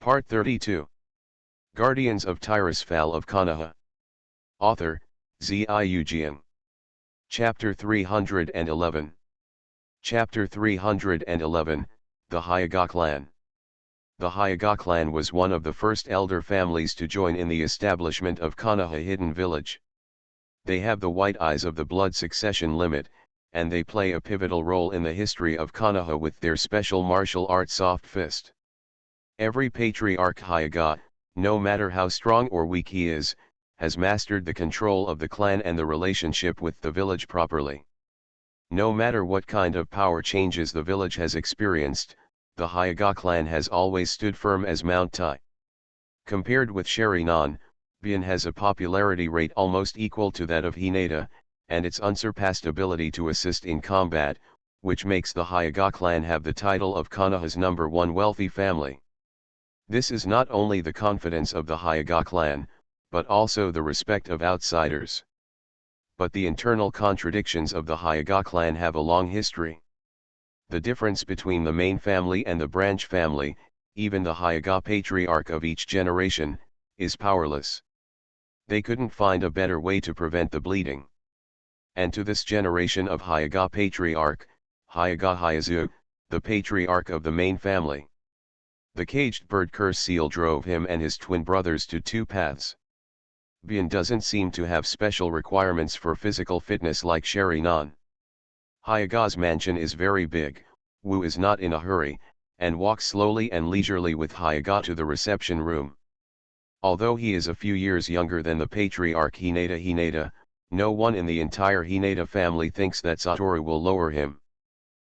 Part 32. Guardians of Tirisfal of Konoha. Author, Ziujian. Chapter 311. Chapter 311, The Hyuga Clan. The Hyuga clan was one of the first elder families to join in the establishment of Konoha Hidden Village. They have the white eyes of the blood succession limit, and they play a pivotal role in the history of Konoha with their special martial art soft fist. Every patriarch Hyuga, no matter how strong or weak he is, has mastered the control of the clan and the relationship with the village properly. No matter what kind of power changes the village has experienced, the Hyuga clan has always stood firm as Mount Tai. Compared with Sharingan, Bien has a popularity rate almost equal to that of Hinata, and its unsurpassed ability to assist in combat, which makes the Hyuga clan have the title of Konoha's #1 wealthy family. This is not only the confidence of the Hyuga clan, but also the respect of outsiders. But the internal contradictions of the Hyuga clan have a long history. The difference between the main family and the branch family, even the Hyuga patriarch of each generation, is powerless. They couldn't find a better way to prevent the bleeding. And to this generation of Hyuga patriarch, Hyuga Hyazu, the patriarch of the main family. The caged bird curse seal drove him and his twin brothers to two paths. Bien doesn't seem to have special requirements for physical fitness like Sharingan. Hyuga's mansion is very big, Wu is not in a hurry, and walks slowly and leisurely with Hyuga to the reception room. Although he is a few years younger than the patriarch Hinata, no one in the entire Hinata family thinks that Satoru will lower him.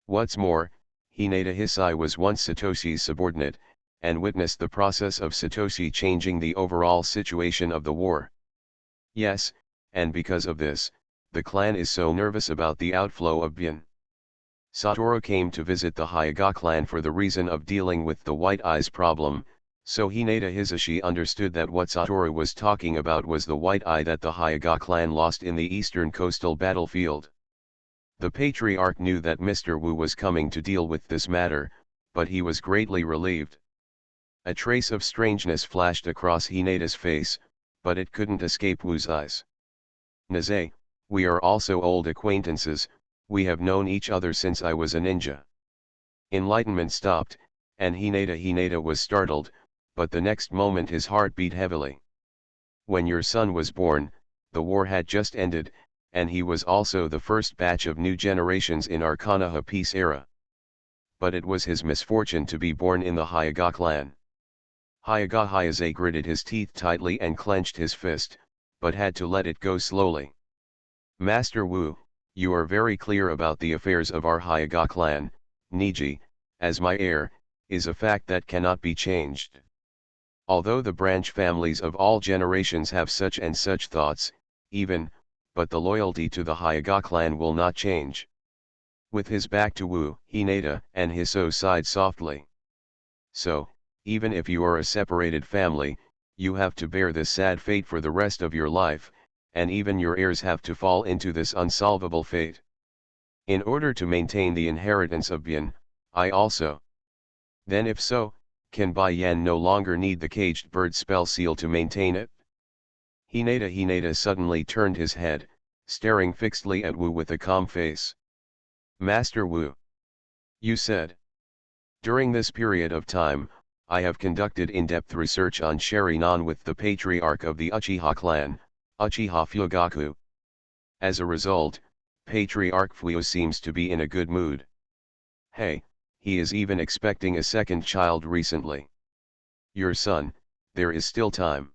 What's more, Hinata Hisai was once Satoshi's subordinate, and witnessed the process of Satoshi changing the overall situation of the war. Yes, and because of this, the clan is so nervous about the outflow of Bien. Satoru came to visit the Hyuga clan for the reason of dealing with the white eyes problem, so Hinata Hisashi understood that what Satoru was talking about was the white eye that the Hyuga clan lost in the eastern coastal battlefield. The patriarch knew that Mr. Wu was coming to deal with this matter, but he was greatly relieved. A trace of strangeness flashed across Hinata's face, but it couldn't escape Wu's eyes. Naze, we are also old acquaintances, we have known each other since I was a ninja. Enlightenment stopped, and Hinata was startled, but the next moment his heart beat heavily. When your son was born, the war had just ended, and he was also the first batch of new generations in our Konoha peace era. But it was his misfortune to be born in the Hyuga clan. Hyuga Hyaze gritted his teeth tightly and clenched his fist, but had to let it go slowly. Master Wu, you are very clear about the affairs of our Hyuga clan. Niji, as my heir, is a fact that cannot be changed. Although the branch families of all generations have such and such thoughts, but the loyalty to the Hyuga clan will not change. With his back to Wu, Hinata and Hiso sighed softly. So, even if you are a separated family, you have to bear this sad fate for the rest of your life, and even your heirs have to fall into this unsolvable fate. In order to maintain the inheritance of Bien, I also. Then if so, can Bai Yan no longer need the caged bird spell seal to maintain it? Hinata suddenly turned his head, staring fixedly at Wu with a calm face. Master Wu. You said. During this period of time, I have conducted in-depth research on Sharingan with the patriarch of the Uchiha clan, Uchiha Fugaku. As a result, Patriarch Fuyu seems to be in a good mood. Hey, he is even expecting a second child recently. Your son, there is still time.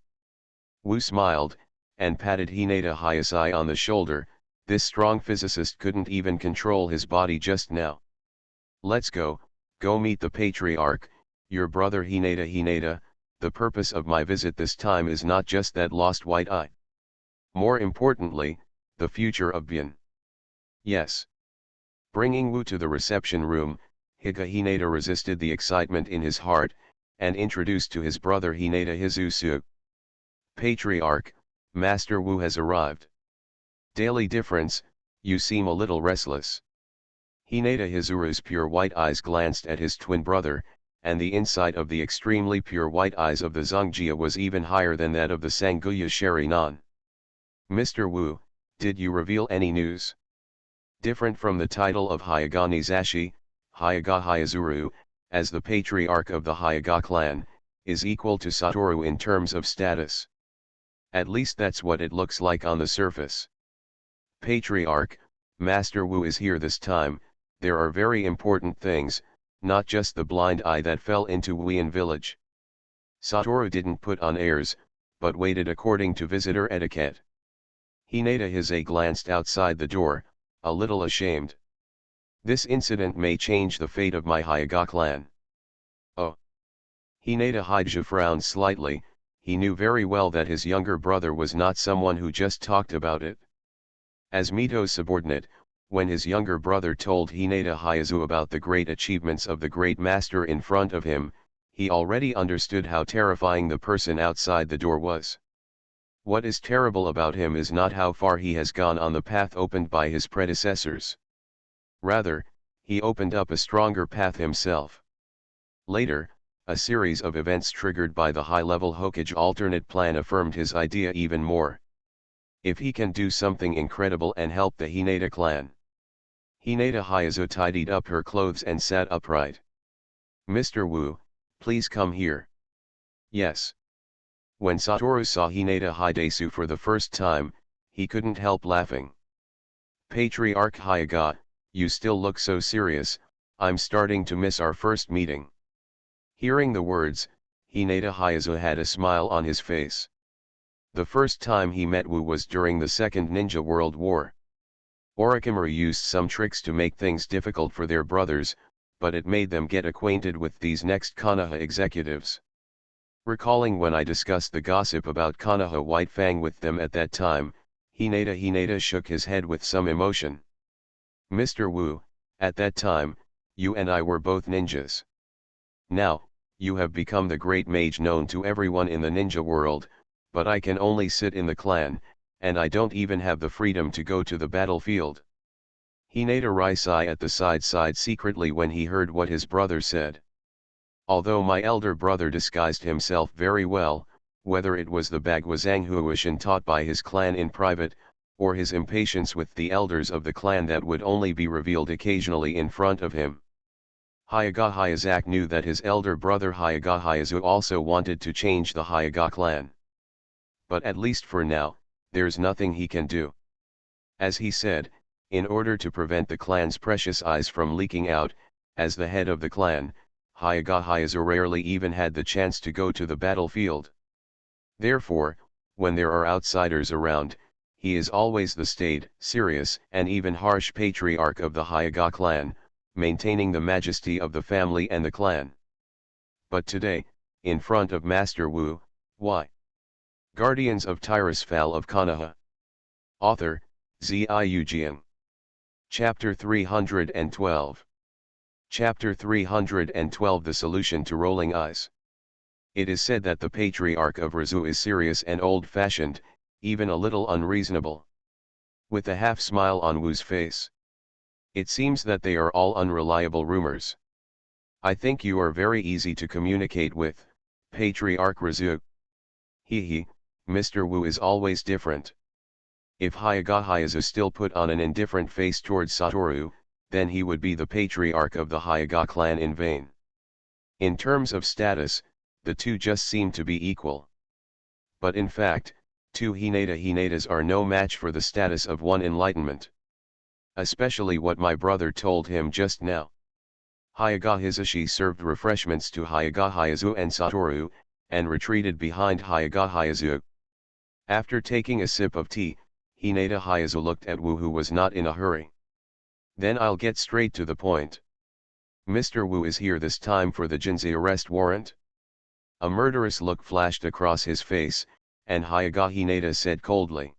Wu smiled, and patted Hinata Hyasai on the shoulder. This strong physicist couldn't even control his body just now. Let's go meet the patriarch, your brother Hinata. The purpose of my visit this time is not just that lost white eye. More importantly, the future of Bien. Yes. Bringing Wu to the reception room, Hinata resisted the excitement in his heart, and introduced to his brother Hinata Hizusu. Patriarch, Master Wu has arrived. Daily difference, you seem a little restless. Hinata Hizuru's pure white eyes glanced at his twin brother, and the insight of the extremely pure white eyes of the Zungjia was even higher than that of the Sanguya Sherinan. Mr. Wu, did you reveal any news? Different from the title of Hyaga Nizashi, Hyaga Hyazuru, as the patriarch of the Hyaga clan, is equal to Satoru in terms of status. At least that's what it looks like on the surface. Patriarch, Master Wu is here this time. There are very important things, not just the blind eye that fell into Wuyan village. Satoru didn't put on airs, but waited according to visitor etiquette. Hinata Hise glanced outside the door, a little ashamed. This incident may change the fate of my Hyaga clan. Oh. Hinata Hije frowned slightly. He knew very well that his younger brother was not someone who just talked about it. As Mito's subordinate, when his younger brother told Hinata Hyazu about the great achievements of the great master in front of him, he already understood how terrifying the person outside the door was. What is terrible about him is not how far he has gone on the path opened by his predecessors. Rather, he opened up a stronger path himself. Later, a series of events triggered by the high-level Hokage alternate plan affirmed his idea even more. If he can do something incredible and help the Hinata clan. Hinata Hyazu tidied up her clothes and sat upright. Mr. Wu, please come here. Yes. When Satoru saw Hinata Hidesu for the first time, he couldn't help laughing. Patriarch Hyaga, you still look so serious, I'm starting to miss our first meeting. Hearing the words, Hinata Hyazu had a smile on his face. The first time he met Wu was during the Second Ninja World War. Orochimaru used some tricks to make things difficult for their brothers, but it made them get acquainted with these next Konoha executives. Recalling when I discussed the gossip about Konoha White Fang with them at that time, Hinata shook his head with some emotion. Mr. Wu, at that time, you and I were both ninjas. Now, you have become the great mage known to everyone in the ninja world, but I can only sit in the clan, and I don't even have the freedom to go to the battlefield. Hinata Raisai at the side sighed secretly when he heard what his brother said. Although my elder brother disguised himself very well, whether it was the Bagwazanghuishan taught by his clan in private, or his impatience with the elders of the clan that would only be revealed occasionally in front of him. Hyaga Hyazak knew that his elder brother Hyaga Hyazu also wanted to change the Hyaga clan. But at least for now, there's nothing he can do. As he said, in order to prevent the clan's precious eyes from leaking out, as the head of the clan, Hyaga Hyazu rarely even had the chance to go to the battlefield. Therefore, when there are outsiders around, he is always the staid, serious, and even harsh patriarch of the Hyaga clan, maintaining the majesty of the family and the clan. But today, in front of Master Wu, why? Guardians of Tirisfal of Konoha. Author, Ziujian. Chapter 312. Chapter 312 The Solution to Rolling Eyes. It is said that the patriarch of Razu is serious and old-fashioned, even a little unreasonable. With a half-smile on Wu's face. It seems that they are all unreliable rumors. I think you are very easy to communicate with, Patriarch Razu. He, Mr. Wu is always different. If Hyaga Hyazu still put on an indifferent face towards Satoru, then he would be the patriarch of the Hyaga clan in vain. In terms of status, the two just seem to be equal. But in fact, two Hinatas are no match for the status of one enlightenment. Especially what my brother told him just now. Hyaga Hizashi served refreshments to Hyaga Hyazu and Satoru, and retreated behind Hyaga Hyazu. After taking a sip of tea, Hinata Hyazu looked at Wu, who was not in a hurry. Then I'll get straight to the point. Mr. Wu is here this time for the Jinsei arrest warrant? A murderous look flashed across his face, and Hyaga Hinata said coldly.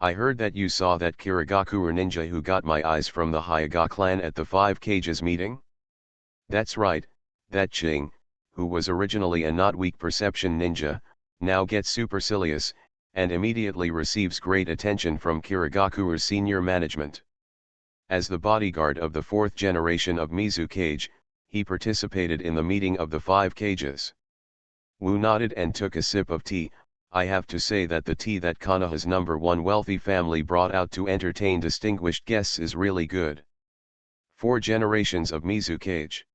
I heard that you saw that Kirigakura ninja who got my eyes from the Hyaga clan at the 5 Cages meeting? That's right, that Ching, who was originally a not weak perception ninja, now gets supercilious, and immediately receives great attention from Kirigakura's senior management. As the bodyguard of the 4th generation of Mizukage, he participated in the meeting of the 5 cages. Wu nodded and took a sip of tea. I have to say that the tea that Konoha's #1 wealthy family brought out to entertain distinguished guests is really good. 4 generations of Mizu Cage.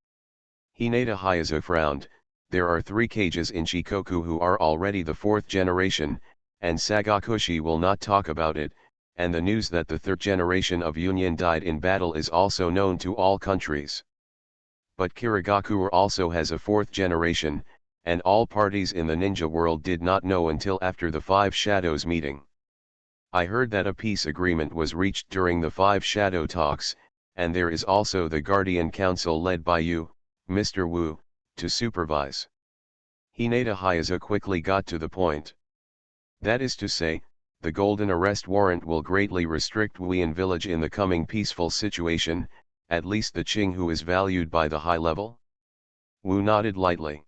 Hinata Hyuzo frowned. There are 3 cages in Shikoku who are already the 4th generation, and Sagakushi will not talk about it, and the news that the 3rd generation of Union died in battle is also known to all countries. But Kirigakure also has a 4th generation, and all parties in the ninja world did not know until after the 5 Shadows meeting. I heard that a peace agreement was reached during the 5 Shadow talks, and there is also the Guardian Council led by you, Mr. Wu, to supervise. Hinata Hyuzo quickly got to the point. That is to say, the golden arrest warrant will greatly restrict Wuian village in the coming peaceful situation, at least the Qing who is valued by the high level? Wu nodded lightly.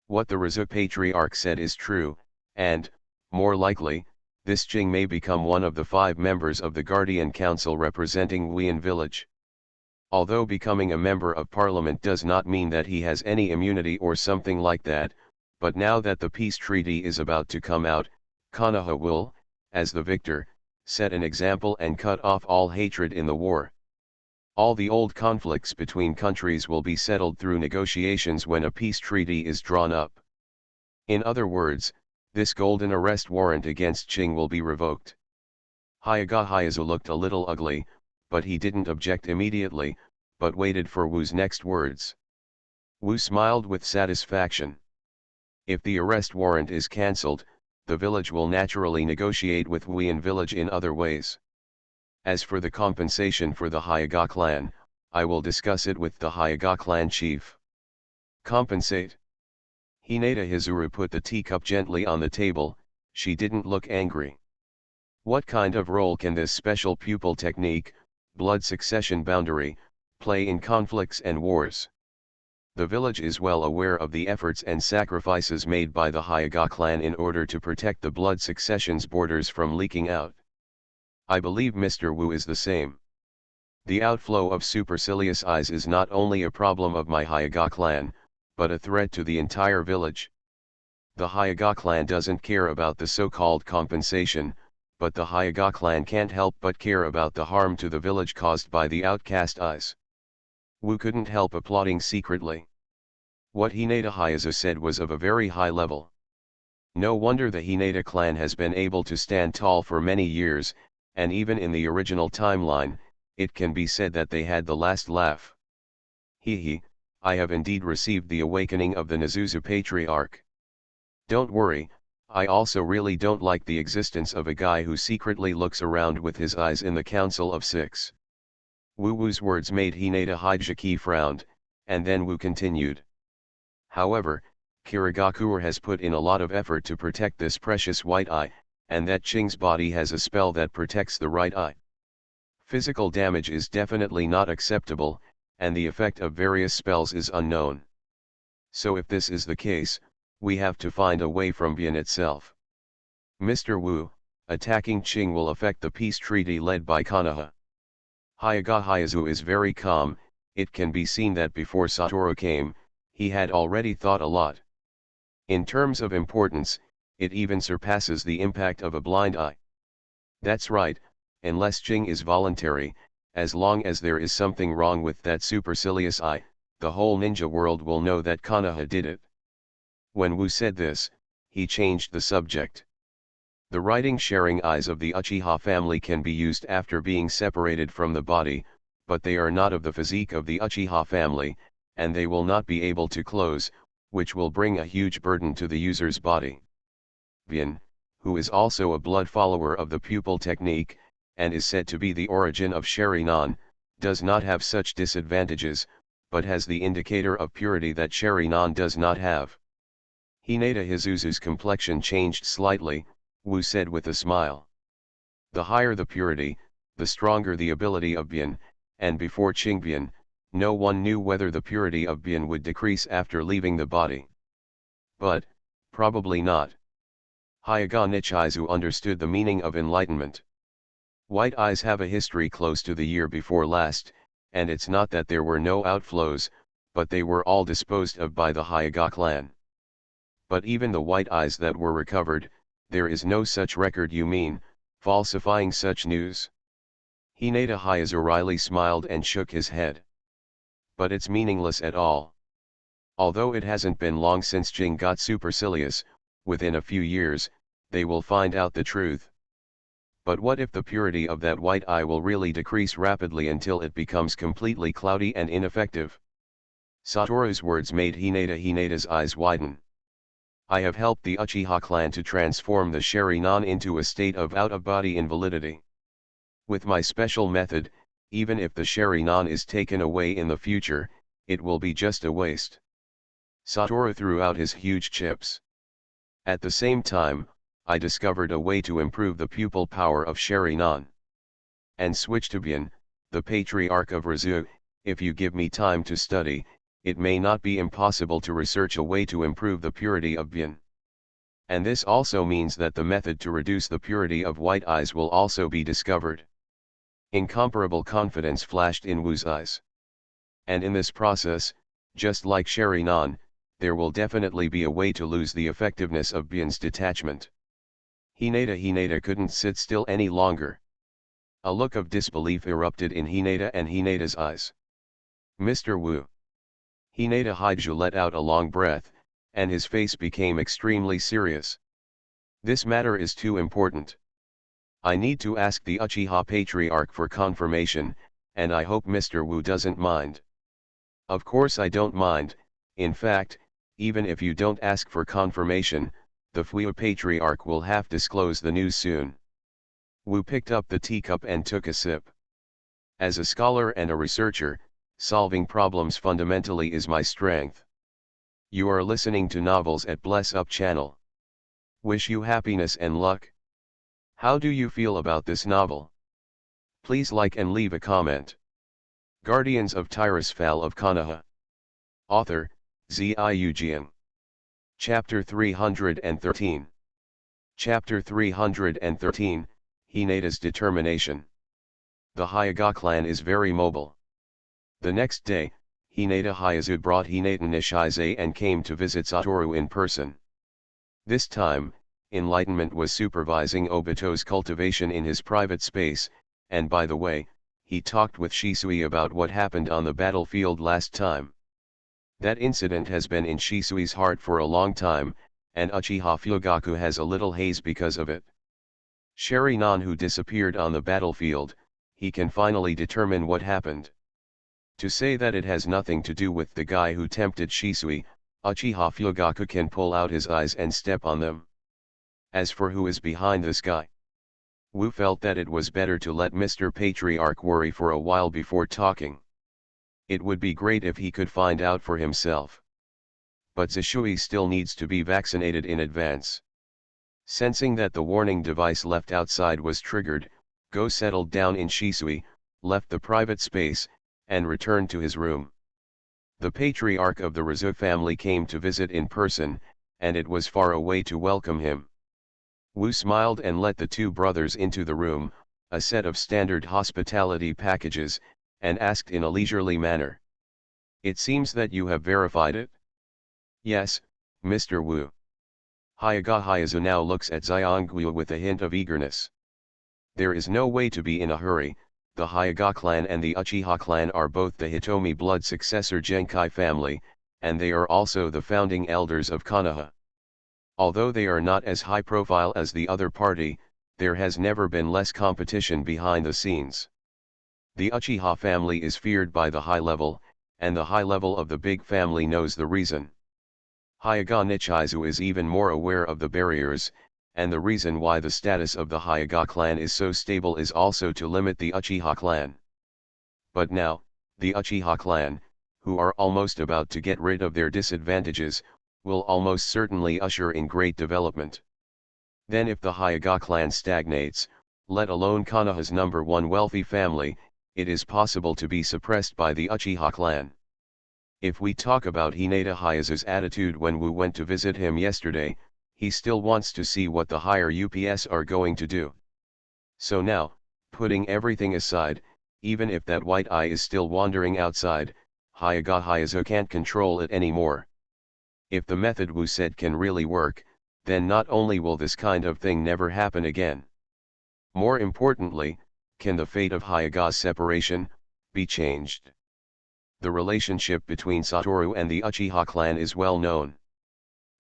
What the Rizu patriarch said is true, and, more likely, this Qing may become one of the 5 members of the Guardian Council representing Wuian village. Although becoming a member of parliament does not mean that he has any immunity or something like that, but now that the peace treaty is about to come out, Konoha will, as the victor, set an example and cut off all hatred in the war. All the old conflicts between countries will be settled through negotiations when a peace treaty is drawn up. In other words, this golden arrest warrant against Qing will be revoked. Hyuga Hyuzo looked a little ugly, but he didn't object immediately, but waited for Wu's next words. Wu smiled with satisfaction. If the arrest warrant is cancelled, the village will naturally negotiate with Wuian village in other ways. As for the compensation for the Hyuga clan, I will discuss it with the Hyuga clan chief. Compensate? Hinata Hizuru put the teacup gently on the table. She didn't look angry. What kind of role can this special pupil technique, blood succession boundary, play in conflicts and wars? The village is well aware of the efforts and sacrifices made by the Hyuga clan in order to protect the blood succession's borders from leaking out. I believe Mr. Wu is the same. The outflow of supercilious eyes is not only a problem of my Hyuga clan, but a threat to the entire village. The Hyuga clan doesn't care about the so-called compensation, but the Hyuga clan can't help but care about the harm to the village caused by the outcast eyes. Wu couldn't help applauding secretly. What Hinata Hyuzo said was of a very high level. No wonder the Hinata clan has been able to stand tall for many years, and even in the original timeline, it can be said that they had the last laugh. He, I have indeed received the awakening of the Nazuzu patriarch. Don't worry, I also really don't like the existence of a guy who secretly looks around with his eyes in the Council of 6. Wu's words made Hinata Hyuga frowned, and then Wu continued. However, Kirigakure has put in a lot of effort to protect this precious white eye, and that Qing's body has a spell that protects the right eye. Physical damage is definitely not acceptable, and the effect of various spells is unknown. So if this is the case, we have to find a way from Bian itself. Mr. Wu, attacking Qing will affect the peace treaty led by Konoha. Hyuga Hyuzo is very calm. It can be seen that before Satoru came, he had already thought a lot. In terms of importance, it even surpasses the impact of a blind eye. That's right, unless Qing is voluntary, as long as there is something wrong with that supercilious eye, the whole ninja world will know that Konoha did it. When Wu said this, he changed the subject. The writing-sharing eyes of the Uchiha family can be used after being separated from the body, but they are not of the physique of the Uchiha family, and they will not be able to close, which will bring a huge burden to the user's body. Bian, who is also a blood follower of the pupil technique, and is said to be the origin of Sharingan, does not have such disadvantages, but has the indicator of purity that Sharingan does not have. Hinata Hizuzu's complexion changed slightly. Wu said with a smile. The higher the purity, the stronger the ability of Bian, and before Qingbian, no one knew whether the purity of Bian would decrease after leaving the body. But, probably not. Hyuga Nichizu understood the meaning of enlightenment. White eyes have a history close to the year before last, and it's not that there were no outflows, but they were all disposed of by the Hyuga clan. But even the white eyes that were recovered, there is no such record. You mean, falsifying such news? Hinata Hyuga wryly smiled and shook his head. But it's meaningless at all. Although it hasn't been long since Jing got supercilious, within a few years, they will find out the truth. But what if the purity of that white eye will really decrease rapidly until it becomes completely cloudy and ineffective? Satoru's words made Hinata's eyes widen. I have helped the Uchiha clan to transform the Sharingan into a state of out-of-body invalidity. With my special method, even if the Sharingan is taken away in the future, it will be just a waste. Satoru threw out his huge chips. At the same time, I discovered a way to improve the pupil power of Sharingan. And switch to Bin, the patriarch of Razu. If you give me time to study, it may not be impossible to research a way to improve the purity of Bin. And this also means that the method to reduce the purity of white eyes will also be discovered. Incomparable confidence flashed in Wu's eyes. And in this process, just like Sharingan, there will definitely be a way to lose the effectiveness of Bin's detachment. Hinata couldn't sit still any longer. A look of disbelief erupted in Hinata's eyes. Mr. Wu. Hinata Hyuga let out a long breath, and his face became extremely serious. This matter is too important. I need to ask the Uchiha Patriarch for confirmation, and I hope Mr. Wu doesn't mind. Of course I don't mind. In fact, even if you don't ask for confirmation, the Fuyu Patriarch will have disclose the news soon. Wu picked up the teacup and took a sip. As a scholar and a researcher, solving problems fundamentally is my strength. You are listening to Novels at Bless Up channel. Wish you happiness and luck. How do you feel about this novel? Please like and leave a comment. Guardians of Tirisfal of Konoha. Author, Ziujian. Chapter 313. Chapter 313, Hinata's Determination. The Hyuga clan is very mobile. The next day, Hinata Hyuga brought Hinata Nishizai and came to visit Satoru in person. This time, Enlightenment was supervising Obito's cultivation in his private space, and by the way, he talked with Shisui about what happened on the battlefield last time. That incident has been in Shisui's heart for a long time, and Uchiha Fugaku has a little haze because of it. Sharingan who disappeared on the battlefield, he can finally determine what happened. To say that it has nothing to do with the guy who tempted Shisui, Uchiha Fugaku can pull out his eyes and step on them. As for who is behind this guy, Wu felt that it was better to let Mr. Patriarch worry for a while before talking. It would be great if he could find out for himself. But Shisui still needs to be vaccinated in advance. Sensing that the warning device left outside was triggered, Go settled down in Shisui, left the private space, and returned to his room. The patriarch of the Razu family came to visit in person, and it was far away to welcome him. Wu smiled and let the two brothers into the room, a set of standard hospitality packages, and asked in a leisurely manner. It seems that you have verified it? Yes, Mr. Wu. Hyuga Hyuga now looks at Xiongyu with a hint of eagerness. There is no way to be in a hurry. The Hyuga clan and the Uchiha clan are both the Hitomi blood successor Genkai family, and they are also the founding elders of Konoha. Although they are not as high profile as the other party, there has never been less competition behind the scenes. The Uchiha family is feared by the high level, and the high level of the big family knows the reason. Hyuga Nichizu is even more aware of the barriers, and the reason why the status of the Hyuga clan is so stable is also to limit the Uchiha clan. But now, the Uchiha clan, who are almost about to get rid of their disadvantages, will almost certainly usher in great development. Then if the Hyuga clan stagnates, let alone Konoha's #1 wealthy family, it is possible to be suppressed by the Uchiha clan. If we talk about Hinata Hyuga's attitude when Wu went to visit him yesterday, he still wants to see what the higher UPS are going to do. So now, putting everything aside, even if that white eye is still wandering outside, Hyaga Hyazo can't control it anymore. If the method Wu said can really work, then not only will this kind of thing never happen again. More importantly, can the fate of Hyaga's separation be changed? The relationship between Satoru and the Uchiha clan is well known.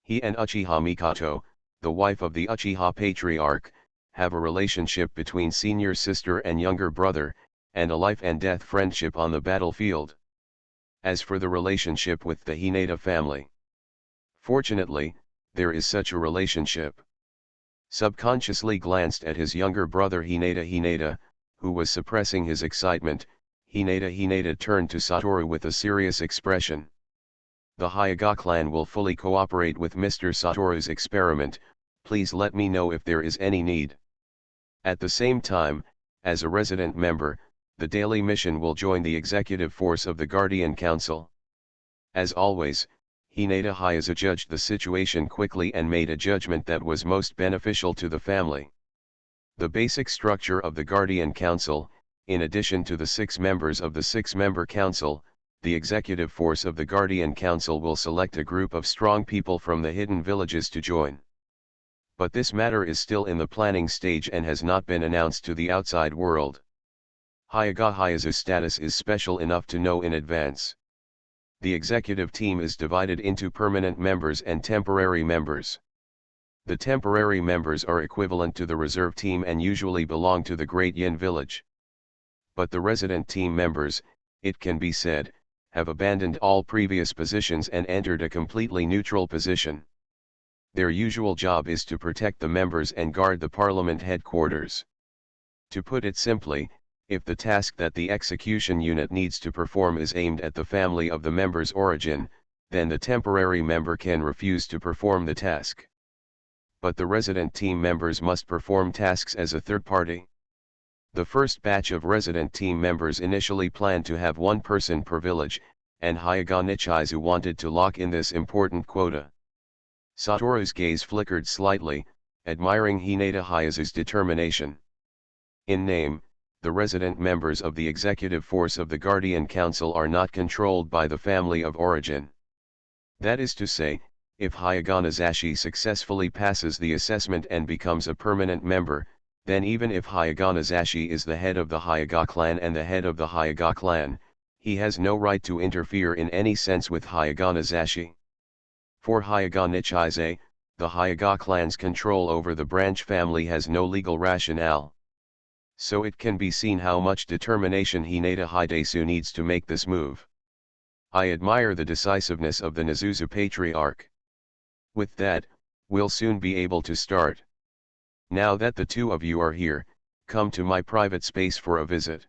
He and Uchiha Mikoto, the wife of the Uchiha Patriarch, have a relationship between senior sister and younger brother, and a life and death friendship on the battlefield. As for the relationship with the Hinata family, fortunately, there is such a relationship. Subconsciously glanced at his younger brother Hinata, who was suppressing his excitement, Hinata turned to Satoru with a serious expression. The Hyaga clan will fully cooperate with Mr. Satoru's experiment, please let me know if there is any need. At the same time, as a resident member, the daily mission will join the executive force of the Guardian Council. As always, Hinata Hyaza judged the situation quickly and made a judgment that was most beneficial to the family. The basic structure of the Guardian Council, in addition to the 6 members of the 6-member council, the executive force of the Guardian Council will select a group of strong people from the hidden villages to join. But this matter is still in the planning stage and has not been announced to the outside world. Hyaga Hyaza's status is special enough to know in advance. The executive team is divided into permanent members and temporary members. The temporary members are equivalent to the reserve team and usually belong to the Great Yin village. But the resident team members, it can be said, have abandoned all previous positions and entered a completely neutral position. Their usual job is to protect the members and guard the parliament headquarters. To put it simply, if the task that the execution unit needs to perform is aimed at the family of the member's origin, then the temporary member can refuse to perform the task. But the resident team members must perform tasks as a third party. The first batch of resident team members initially planned to have 1 person per village, and Hyaga Nichizu wanted to lock in this important quota. Satoru's gaze flickered slightly, admiring Hinata Hyaza's determination. In name, the resident members of the executive force of the Guardian Council are not controlled by the family of origin. That is to say, if Hyaga Nizashi successfully passes the assessment and becomes a permanent member, then even if Hyaga Nizashi is the head of the Hyaga clan and the head of the Hyaga clan, he has no right to interfere in any sense with Hyaga Nizashi. For Hyaga Nichize, the Hyaga clan's control over the branch family has no legal rationale. So it can be seen how much determination Hinata Hidesu needs to make this move. I admire the decisiveness of the Nizuzu Patriarch. With that, we'll soon be able to start. Now that the 2 of you are here, come to my private space for a visit.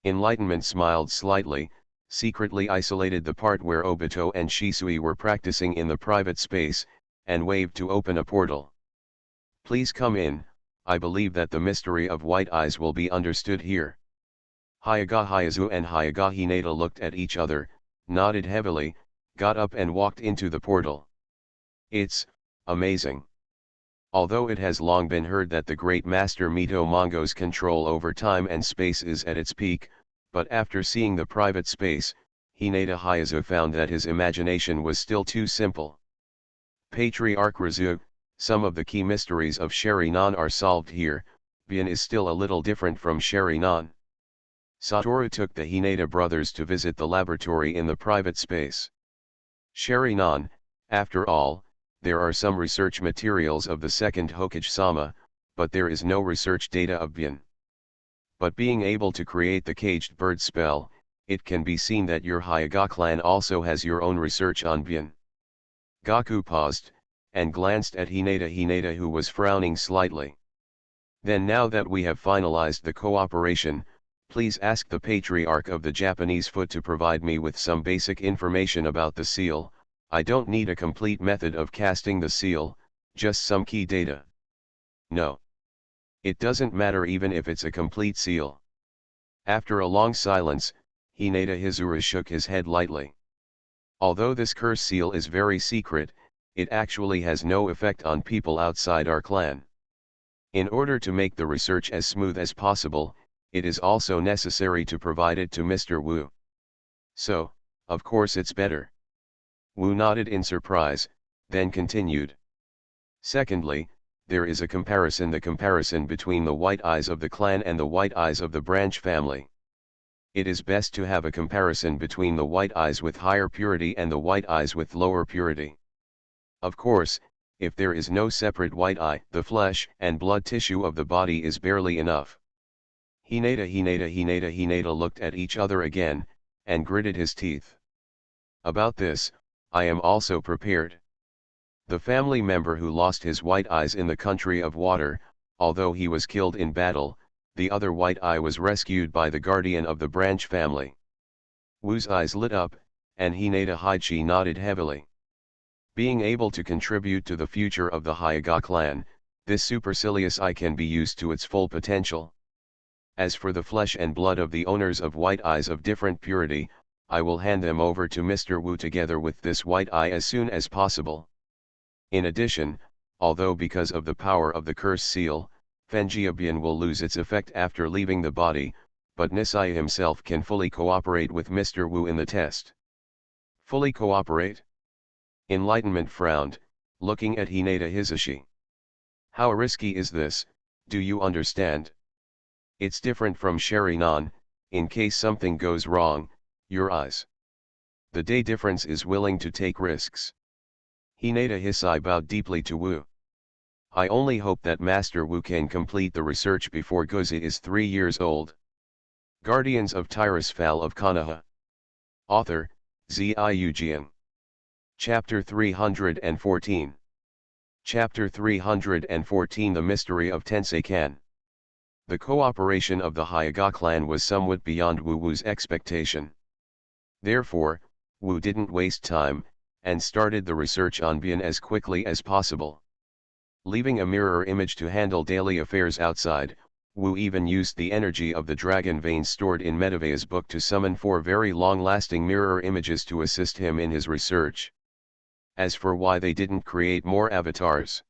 Enlightenment smiled slightly, secretly isolated the part where Obito and Shisui were practicing in the private space, and waved to open a portal. Please come in, I believe that the mystery of white eyes will be understood here. Hyaga Hyazu and Hyaga Hinata looked at each other, nodded heavily, got up and walked into the portal. It's amazing. Although it has long been heard that the great master Mito Mongo's control over time and space is at its peak, but after seeing the private space, Hinata Hyazu found that his imagination was still too simple. Patriarch Rizu, some of the key mysteries of Sharinan are solved here, Bien is still a little different from Sharinan. Satoru took the Hinata brothers to visit the laboratory in the private space. Sharinan, after all, there are some research materials of the second Hokage-sama, but there is no research data of Bien. But being able to create the caged bird spell, it can be seen that your Hyaga clan also has your own research on Bien. Gaku paused, and glanced at Hinata who was frowning slightly. Then now that we have finalized the cooperation, please ask the Patriarch of the Japanese Foot to provide me with some basic information about the seal. I don't need a complete method of casting the seal, just some key data. No. It doesn't matter even if it's a complete seal. After a long silence, Hinata Hizura shook his head lightly. Although this curse seal is very secret, it actually has no effect on people outside our clan. In order to make the research as smooth as possible, it is also necessary to provide it to Mr. Wu. So, Of course it's better. Wu nodded in surprise, then continued. Secondly, there is a comparison, the comparison between the white eyes of the clan and the white eyes of the branch family. It is best to have a comparison between the white eyes with higher purity and the white eyes with lower purity. Of course, if there is no separate white eye, the flesh and blood tissue of the body is barely enough. Hinata looked at each other again, and gritted his teeth. About this, I am also prepared. The family member who lost his white eyes in the country of water, although he was killed in battle, the other white eye was rescued by the guardian of the branch family. Wu's eyes lit up, and Hinata Haichi nodded heavily. Being able to contribute to the future of the Hyuga clan, this supercilious eye can be used to its full potential. As for the flesh and blood of the owners of white eyes of different purity, I will hand them over to Mr. Wu together with this white eye as soon as possible. In addition, although because of the power of the curse seal, Fenjiabian will lose its effect after leaving the body, but Nisai himself can fully cooperate with Mr. Wu in the test. Fully cooperate? Enlightenment frowned, looking at Hinata Hisashi. How risky is this, do you understand? It's different from Sharinan, in case something goes wrong, your eyes. The day difference is willing to take risks. Hinata Hisai bowed deeply to Wu. I only hope that Master Wu can complete the research before Guzi is 3 years old. Guardians of Tirisfal of Konoha. Author, Ziujian. Chapter 314. Chapter 314 The Mystery of Tenseikan. The cooperation of the Hyuga clan was somewhat beyond Wu's expectation. Therefore, Wu didn't waste time, and started the research on Bian as quickly as possible. Leaving a mirror image to handle daily affairs outside, Wu even used the energy of the dragon veins stored in Medavea's book to summon 4 very long-lasting mirror images to assist him in his research. As for why they didn't create more avatars,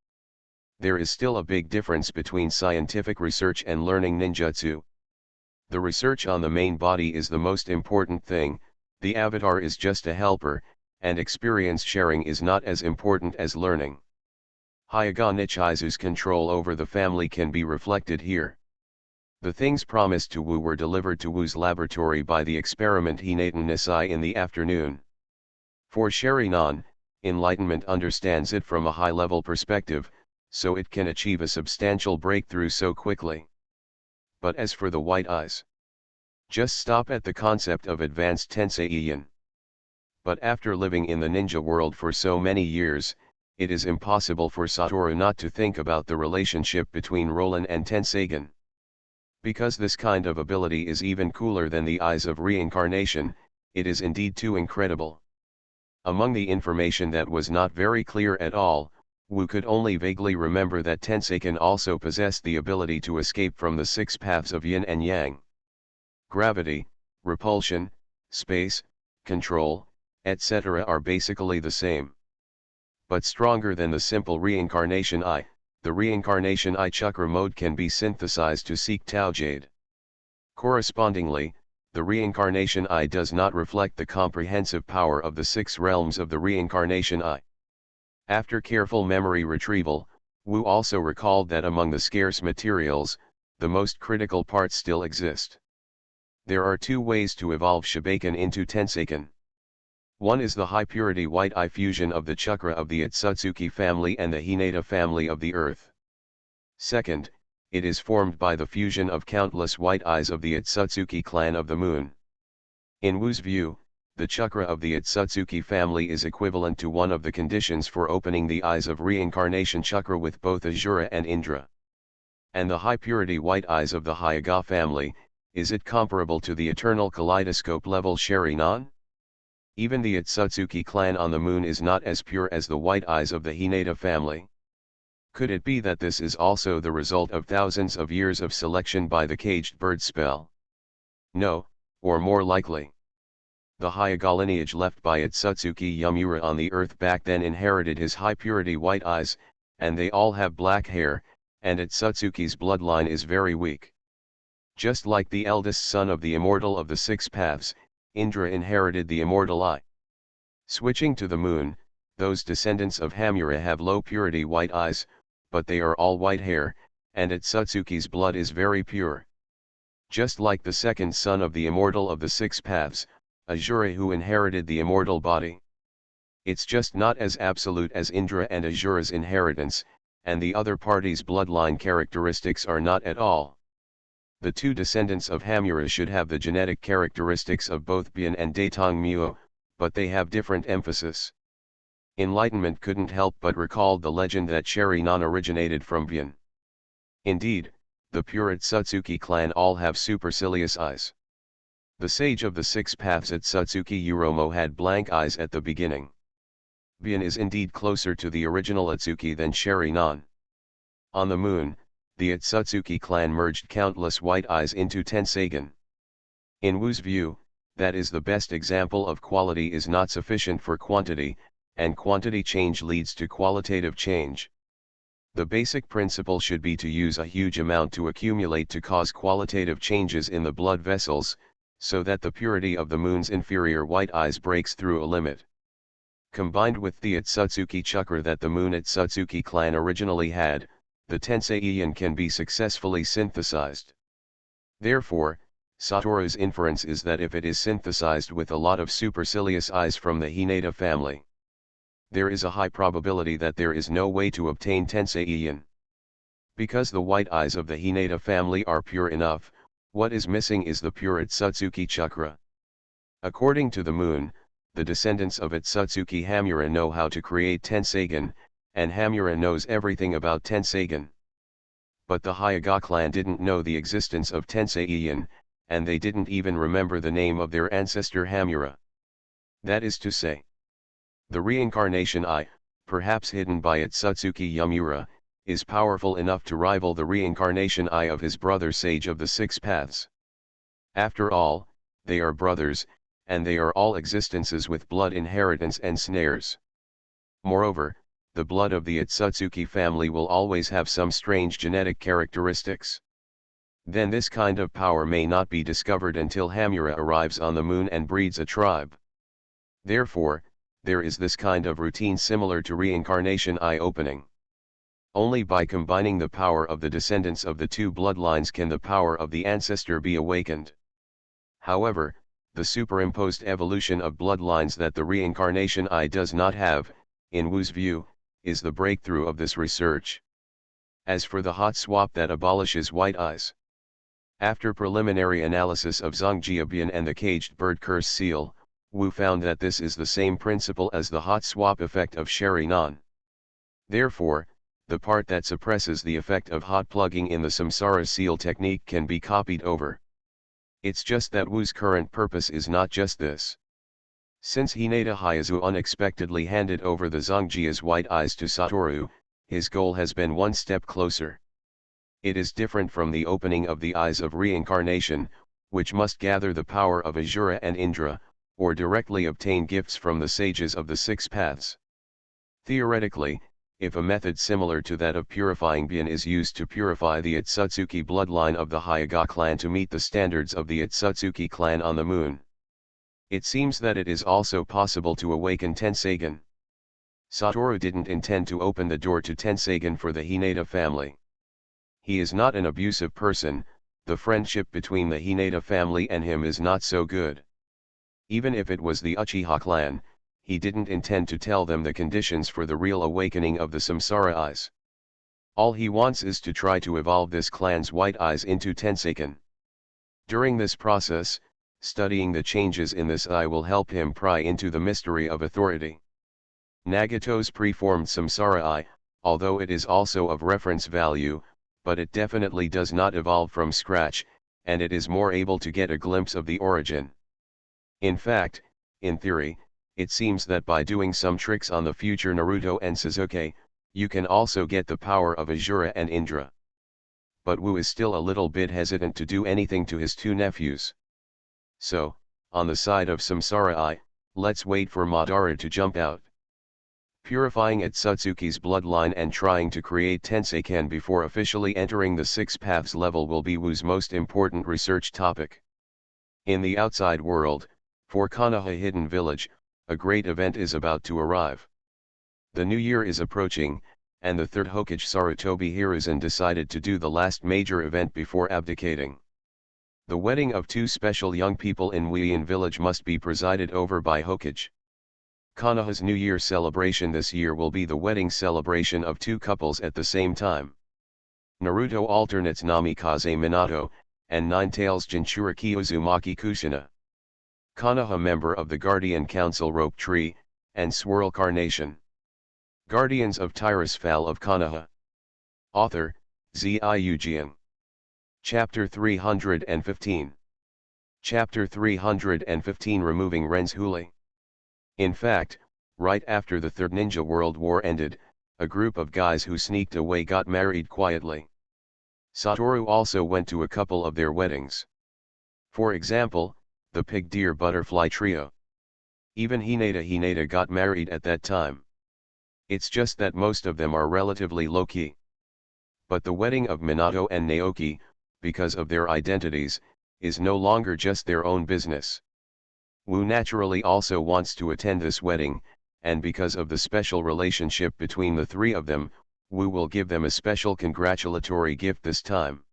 there is still a big difference between scientific research and learning ninjutsu. The research on the main body is the most important thing, the avatar is just a helper, and experience sharing is not as important as learning. Hyuga Nichizu's control over the family can be reflected here. The things promised to Wu were delivered to Wu's laboratory by the experiment Hinata Nisai in the afternoon. For Sharinan, enlightenment understands it from a high-level perspective, so it can achieve a substantial breakthrough so quickly. But as for the white eyes, just stop at the concept of advanced Tenseiyan. But after living in the ninja world for so many years, it is impossible for Satoru not to think about the relationship between Roland and Tenseigan. Because this kind of ability is even cooler than the eyes of reincarnation, it is indeed too incredible. Among the information that was not very clear at all, Wu could only vaguely remember that Tenseikan also possessed the ability to escape from the 6 paths of yin and yang. Gravity, repulsion, space, control, etc. are basically the same. But stronger than the simple reincarnation eye, the reincarnation eye chakra mode can be synthesized to seek Tao Jade. Correspondingly, the reincarnation eye does not reflect the comprehensive power of the 6 realms of the reincarnation eye. After careful memory retrieval, Wu also recalled that among the scarce materials, the most critical parts still exist. There are 2 ways to evolve Shibaken into Tenseikan. One is the high-purity white eye fusion of the chakra of the Otsutsuki family and the Hinata family of the earth. Second, it is formed by the fusion of countless white eyes of the Otsutsuki clan of the moon. In Wu's view, the chakra of the Otsutsuki family is equivalent to one of the conditions for opening the eyes of reincarnation chakra with both Asura and Indra. And the high-purity white eyes of the Hyuga family, is it comparable to the eternal kaleidoscope level Sharinan? Even the Otsutsuki clan on the moon is not as pure as the white eyes of the Hinata family. Could it be that this is also the result of thousands of years of selection by the caged bird spell? No, or more likely, the Hyuga lineage left by Otsutsuki Yamura on the earth back then inherited his high-purity white eyes, and they all have black hair, and Otsutsuki's bloodline is very weak. Just like the eldest son of the immortal of the 6 paths, Indra inherited the immortal eye. Switching to the moon, those descendants of Hamura have low purity white eyes, but they are all white hair, and Otsutsuki's blood is very pure. Just like the second son of the immortal of the six paths, Asura, who inherited the immortal body. It's just not as absolute as Indra and Asura's inheritance, and the other party's bloodline characteristics are not at all. The two descendants of Hamura should have the genetic characteristics of both Bian and Datong Muo, but they have different emphasis. Enlightenment couldn't help but recall the legend that Sharingan originated from Bian. Indeed, the pure Otsutsuki clan all have supercilious eyes. The sage of the six paths Otsutsuki Uromo had blank eyes at the beginning. Bian is indeed closer to the original Otsuki than Sharingan. On the moon, the Otsutsuki clan merged countless white eyes into Tensagen. In Wu's view, that is the best example of quality is not sufficient for quantity, and quantity change leads to qualitative change. The basic principle should be to use a huge amount to accumulate to cause qualitative changes in the blood vessels, so that the purity of the moon's inferior white eyes breaks through a limit. Combined with the Otsutsuki chakra that the moon Otsutsuki clan originally had, the Tenseiyan can be successfully synthesized. Therefore, Satoru's inference is that if it is synthesized with a lot of supercilious eyes from the Hinata family, there is a high probability that there is no way to obtain Tenseiyan. Because the white eyes of the Hinata family are pure enough, what is missing is the pure Otsutsuki chakra. According to the moon, the descendants of Otsutsuki Hamura know how to create Tensagen, and Hamura knows everything about Tensagen. But the Hyuga clan didn't know the existence of Tenseiyan, and they didn't even remember the name of their ancestor Hamura. That is to say, the reincarnation eye, perhaps hidden by Otsutsuki Yamura, is powerful enough to rival the reincarnation eye of his brother sage of the six paths. After all, they are brothers, and they are all existences with blood inheritance and snares. Moreover, the blood of the Otsutsuki family will always have some strange genetic characteristics. Then this kind of power may not be discovered until Hamura arrives on the moon and breeds a tribe. Therefore, there is this kind of routine similar to reincarnation eye opening. Only by combining the power of the descendants of the two bloodlines can the power of the ancestor be awakened. However, the superimposed evolution of bloodlines that the reincarnation eye does not have, in Wu's view, is the breakthrough of this research. As for the hot swap that abolishes white eyes, after preliminary analysis of Zongjiabian and the caged bird curse seal, Wu found that this is the same principle as the hot swap effect of Sharingan. Therefore, the part that suppresses the effect of hot plugging in the samsara seal technique can be copied over. It's just that Wu's current purpose is not just this. Since Hinata Hyazu unexpectedly handed over the Zongjia's white eyes to Satoru, his goal has been one step closer. It is different from the opening of the eyes of reincarnation, which must gather the power of Asura and Indra, or directly obtain gifts from the sages of the six paths. Theoretically, if a method similar to that of purifying Bian is used to purify the Otsutsuki bloodline of the Hyuga clan to meet the standards of the Otsutsuki clan on the moon, it seems that it is also possible to awaken Tensagen. Satoru didn't intend to open the door to Tensagen for the Hinata family. He is not an abusive person, the friendship between the Hinata family and him is not so good. Even if it was the Uchiha clan, he didn't intend to tell them the conditions for the real awakening of the samsara eyes. All he wants is to try to evolve this clan's white eyes into Tensagen. During this process, studying the changes in this eye will help him pry into the mystery of authority. Nagato's preformed samsara eye, although it is also of reference value, but it definitely does not evolve from scratch, and it is more able to get a glimpse of the origin. In fact, in theory, it seems that by doing some tricks on the future Naruto and Sasuke, you can also get the power of Asura and Indra. But Wu is still a little bit hesitant to do anything to his two nephews. So, on the side of Samsara Eye, let's wait for Madara to jump out. Purifying Otsutsuki's bloodline and trying to create Tenseiken before officially entering the Six Paths level will be Wu's most important research topic. In the outside world, For Konoha Hidden Village, a great event is about to arrive. The new year is approaching, and the third Hokage Sarutobi Hiruzen decided to do the last major event before abdicating. The wedding of two special young people in Weian village must be presided over by Hokage. Konoha's New Year celebration this year will be the wedding celebration of two couples at the same time. Naruto alternates Namikaze Minato, and Ninetales Jinchuriki Uzumaki Kushina. Konoha member of the Guardian Council Rope Tree, and Swirl Carnation. Guardians of Tirisfal of Konoha. Author, Ziujian. Chapter 315. Chapter 315 Removing Ren's Huli. In fact, right after the Third Ninja World War ended, a group of guys who sneaked away got married quietly. Satoru also went to a couple of their weddings. For example, the Pig Deer Butterfly Trio. Even Hinata got married at that time. It's just that most of them are relatively low-key. But the wedding of Minato and Naoki, because of their identities, is no longer just their own business. Wu naturally also wants to attend this wedding, and because of the special relationship between the three of them, Wu will give them a special congratulatory gift this time.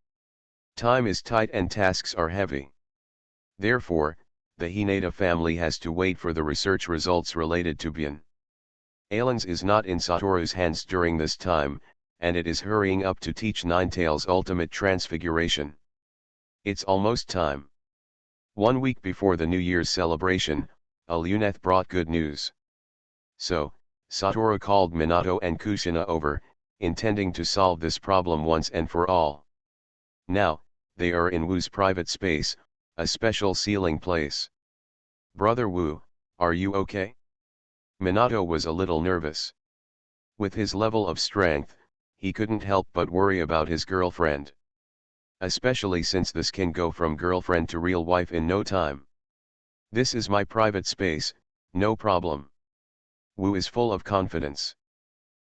Time is tight and tasks are heavy. Therefore, the Hinata family has to wait for the research results related to Bien. Ailans is not in Satoru's hands during this time, and it is hurrying up to teach Ninetales' ultimate transfiguration. It's almost time. 1 week before the New Year's celebration, a luneth brought good news. So, Satoru called Minato and Kushina over, intending to solve this problem once and for all. Now, they are in Wu's private space, a special sealing place. Brother Wu, are you okay? Minato was a little nervous. With his level of strength, he couldn't help but worry about his girlfriend. Especially since this can go from girlfriend to real wife in no time. This is my private space, no problem. Wu is full of confidence.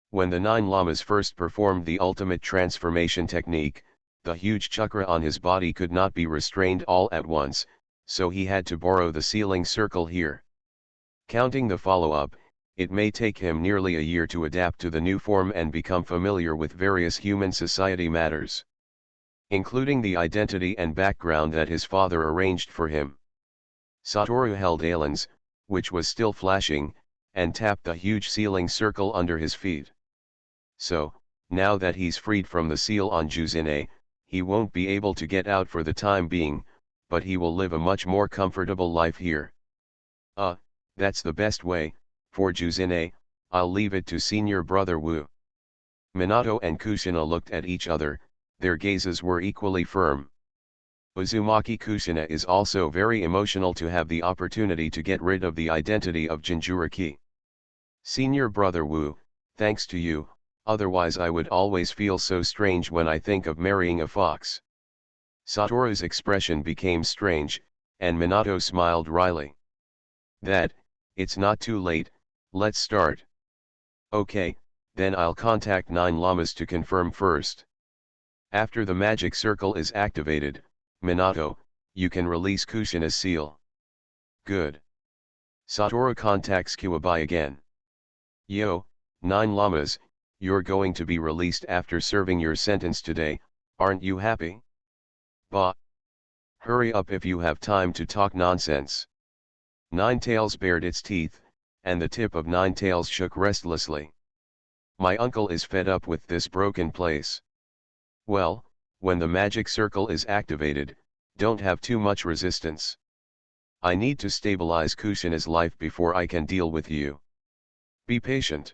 When the 9 Lamas first performed the ultimate transformation technique, the huge chakra on his body could not be restrained all at once, so he had to borrow the sealing circle here. Counting the follow-up, it may take him nearly a year to adapt to the new form and become familiar with various human society matters, including the identity and background that his father arranged for him. Satoru held Ailans, which was still flashing, and tapped the huge sealing circle under his feet. So, now that he's freed from the seal on Juzine, he won't be able to get out for the time being, but he will live a much more comfortable life here. That's the best way. For Juzine, I'll leave it to senior brother Wu. Minato and Kushina looked at each other, their gazes were equally firm. Uzumaki Kushina is also very emotional to have the opportunity to get rid of the identity of Jinchuriki. Senior brother Wu, thanks to you, otherwise I would always feel so strange when I think of marrying a fox. Satoru's expression became strange, and Minato smiled wryly. It's not too late, let's start. Okay, then I'll contact 9 Lamas to confirm first. After the magic circle is activated, Minato, you can release Kushina's seal. Good. Satoru contacts Kuwabai again. Yo, 9 Lamas, you're going to be released after serving your sentence today, aren't you happy? Bah. Hurry up if you have time to talk nonsense. Ninetales bared its teeth, and the tip of Ninetales shook restlessly. My uncle is fed up with this broken place. Well, when the magic circle is activated, don't have too much resistance. I need to stabilize Kushina's life before I can deal with you. Be patient.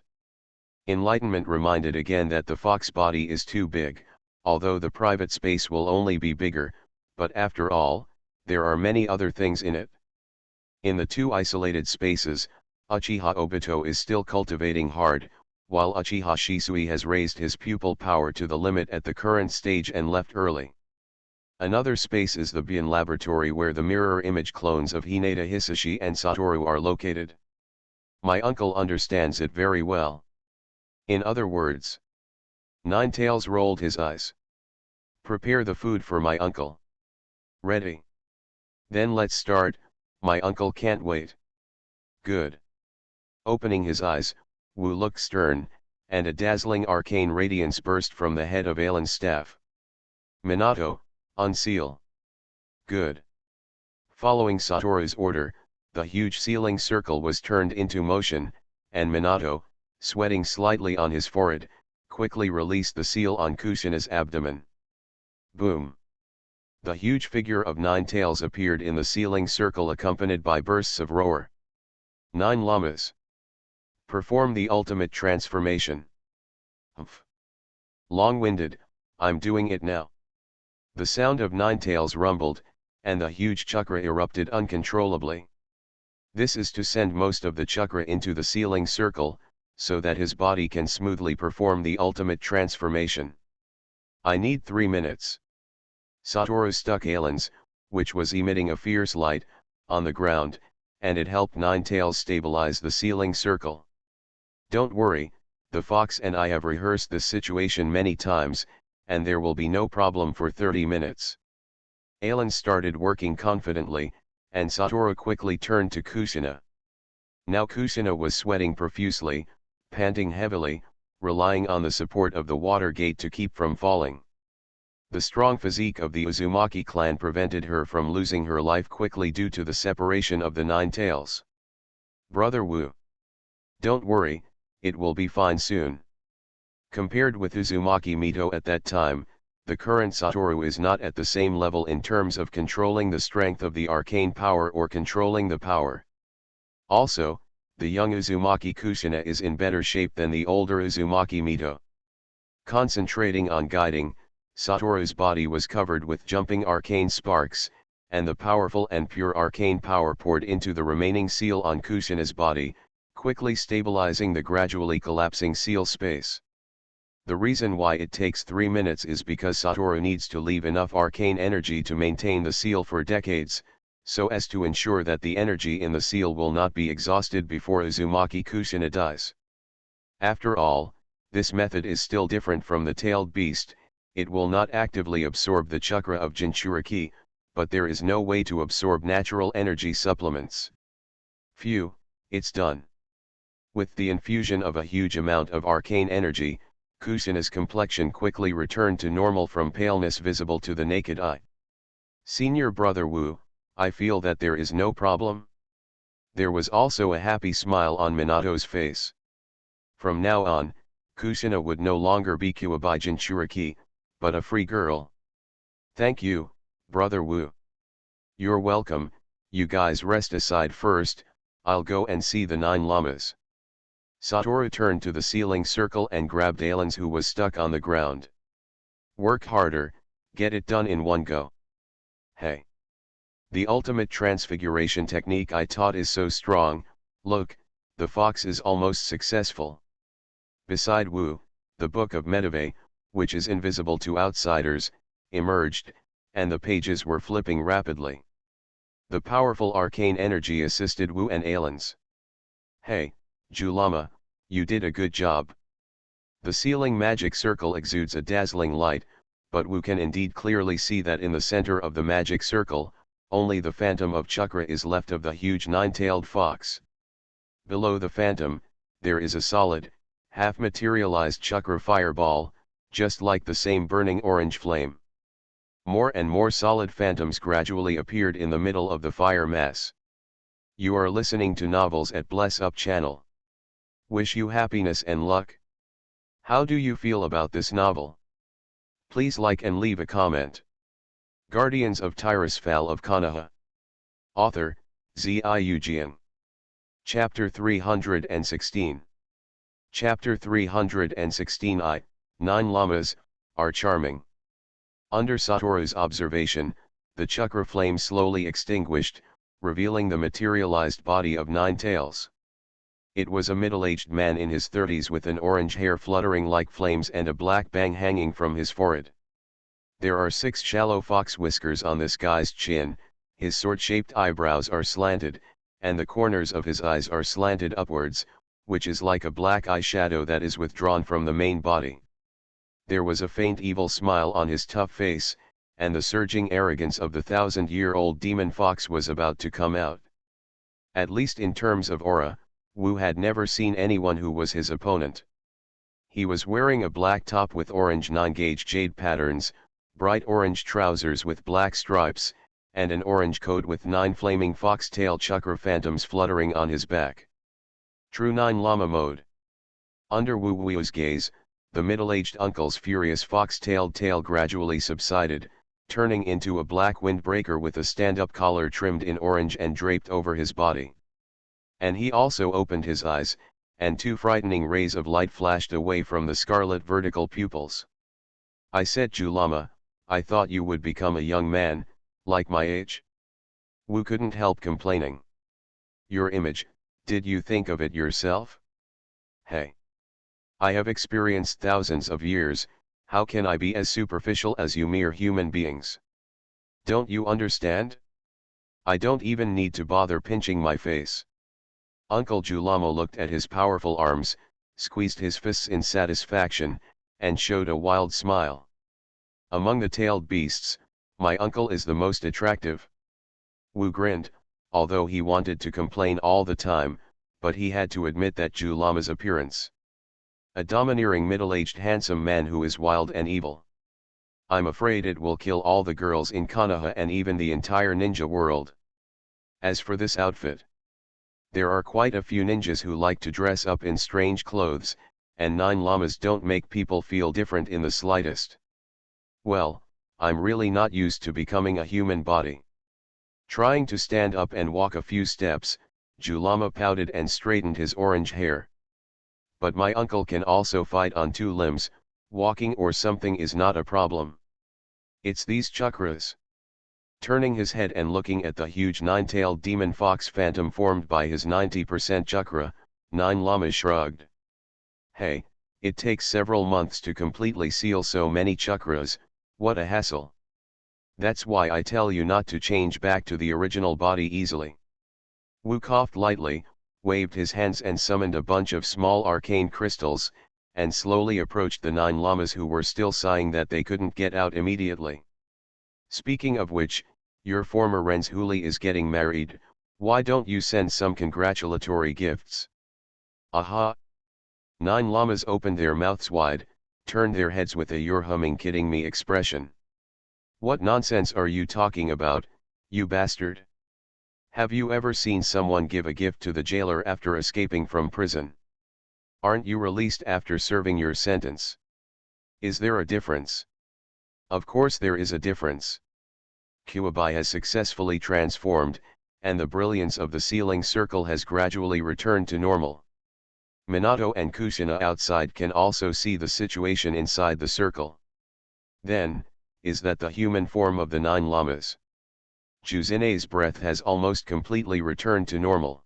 Enlightenment reminded again that the fox body is too big, although the private space will only be bigger, but after all, there are many other things in it. In the two isolated spaces, Uchiha Obito is still cultivating hard, while Uchiha Shisui has raised his pupil power to the limit at the current stage and left early. Another space is the Bien laboratory where the mirror image clones of Hinata Hisashi and Satoru are located. My uncle understands it very well. In other words, Ninetales rolled his eyes. Prepare the food for my uncle. Ready. Then let's start. My uncle can't wait. Good. Opening his eyes, Wu looked stern, and a dazzling arcane radiance burst from the head of Alan's staff. Minato, unseal. Good. Following Satoru's order, the huge sealing circle was turned into motion, and Minato, sweating slightly on his forehead, quickly released the seal on Kushina's abdomen. Boom. The huge figure of Nine Tails appeared in the sealing circle accompanied by bursts of roar. Nine Llamas. Perform the ultimate transformation. Humph. Long-winded, I'm doing it now. The sound of Nine Tails rumbled, and the huge chakra erupted uncontrollably. This is to send most of the chakra into the sealing circle, so that his body can smoothly perform the ultimate transformation. I need 3 minutes. Satoru stuck Alan's, which was emitting a fierce light, on the ground, and it helped Nine Tails stabilize the sealing circle. Don't worry, the fox and I have rehearsed this situation many times, and there will be no problem for 30 minutes. Alan started working confidently, and Satoru quickly turned to Kushina. Now Kushina was sweating profusely, panting heavily, relying on the support of the water gate to keep from falling. The strong physique of the Uzumaki clan prevented her from losing her life quickly due to the separation of the Nine Tails. Brother Wu. Don't worry, it will be fine soon. Compared with Uzumaki Mito at that time, the current Satoru is not at the same level in terms of controlling the strength of the arcane power or controlling the power. Also, the young Uzumaki Kushina is in better shape than the older Uzumaki Mito. Concentrating on guiding, Satoru's body was covered with jumping arcane sparks, and the powerful and pure arcane power poured into the remaining seal on Kushina's body, quickly stabilizing the gradually collapsing seal space. The reason why it takes 3 minutes is because Satoru needs to leave enough arcane energy to maintain the seal for decades, so as to ensure that the energy in the seal will not be exhausted before Uzumaki Kushina dies. After all, this method is still different from the tailed beast. It will not actively absorb the chakra of Jinchuriki, but there is no way to absorb natural energy supplements. Phew, it's done. With the infusion of a huge amount of arcane energy, Kushina's complexion quickly returned to normal from paleness visible to the naked eye. Senior brother Wu, I feel that there is no problem. There was also a happy smile on Minato's face. From now on, Kushina would no longer be Kuwabai Jinchuriki, but a free girl. Thank you, brother Wu. You're welcome. You guys rest aside first, I'll go and see the 9 llamas. Satoru turned to the sealing circle and grabbed Alan's, who was stuck on the ground. Work harder, get it done in one go. Hey. The ultimate transfiguration technique I taught is so strong, look, the fox is almost successful. Beside Wu, the book of Medivh, which is invisible to outsiders, emerged, and the pages were flipping rapidly. The powerful arcane energy assisted Wu and Alan's. Hey, Julama, you did a good job. The sealing magic circle exudes a dazzling light, but Wu can indeed clearly see that in the center of the magic circle, only the phantom of chakra is left of the huge nine-tailed fox. Below the phantom, there is a solid, half-materialized chakra fireball, just like the same burning orange flame. More and more solid phantoms gradually appeared in the middle of the fire mass. You are listening to Novels at Bless Up channel. Wish you happiness and luck. How do you feel about this novel? Please like and leave a comment. Guardians of Tirisfal of Konoha. Author, Ziujian. Chapter 316. Chapter 316 I, 9 llamas, are charming. Under Satoru's observation, the chakra flame slowly extinguished, revealing the materialized body of Nine Tails. It was a middle-aged man in his 30s with an orange hair fluttering like flames and a black bang hanging from his forehead. There are 6 shallow fox whiskers on this guy's chin, his sword-shaped eyebrows are slanted, and the corners of his eyes are slanted upwards, which is like a black eyeshadow that is withdrawn from the main body. There was a faint evil smile on his tough face, and the surging arrogance of the 1,000-year-old demon fox was about to come out. At least in terms of aura, Wu had never seen anyone who was his opponent. He was wearing a black top with orange 9-gauge jade patterns, bright orange trousers with black stripes, and an orange coat with 9 flaming foxtail chakra phantoms fluttering on his back. True 9 Lama mode. Under Wu Wu's gaze, the middle-aged uncle's furious fox-tailed tail gradually subsided, turning into a black windbreaker with a stand-up collar trimmed in orange and draped over his body. And he also opened his eyes, and 2 frightening rays of light flashed away from the scarlet vertical pupils. I said, Julama, I thought you would become a young man, like my age? Wu couldn't help complaining. Your image, did you think of it yourself? Hey. I have experienced thousands of years, how can I be as superficial as you mere human beings? Don't you understand? I don't even need to bother pinching my face. Uncle Julama looked at his powerful arms, squeezed his fists in satisfaction, and showed a wild smile. Among the tailed beasts, my uncle is the most attractive. Wu grinned, although he wanted to complain all the time, but he had to admit that Julama's appearance. A domineering middle-aged handsome man who is wild and evil. I'm afraid it will kill all the girls in Konoha and even the entire ninja world. As for this outfit, there are quite a few ninjas who like to dress up in strange clothes, and 9 llamas don't make people feel different in the slightest. Well, I'm really not used to becoming a human body. Trying to stand up and walk a few steps, Julama pouted and straightened his orange hair. But my uncle can also fight on 2 limbs, walking or something is not a problem. It's these chakras. Turning his head and looking at the huge 9-tailed demon fox phantom formed by his 90% chakra, 9 llamas shrugged. Hey, it takes several months to completely seal so many chakras, what a hassle. That's why I tell you not to change back to the original body easily. Wu coughed lightly, waved his hands and summoned a bunch of small arcane crystals, and slowly approached the 9 llamas who were still sighing that they couldn't get out immediately. Speaking of which, your former Renzhuli is getting married, why don't you send some congratulatory gifts? Aha! 9 llamas opened their mouths wide, turned their heads with a "you're humming kidding me" expression. What nonsense are you talking about, you bastard? Have you ever seen someone give a gift to the jailer after escaping from prison? Aren't you released after serving your sentence? Is there a difference? Of course there is a difference. Kuwabai has successfully transformed, and the brilliance of the ceiling circle has gradually returned to normal. Minato and Kushina outside can also see the situation inside the circle. Then, is that the human form of the 9 llamas? Juzine's breath has almost completely returned to normal.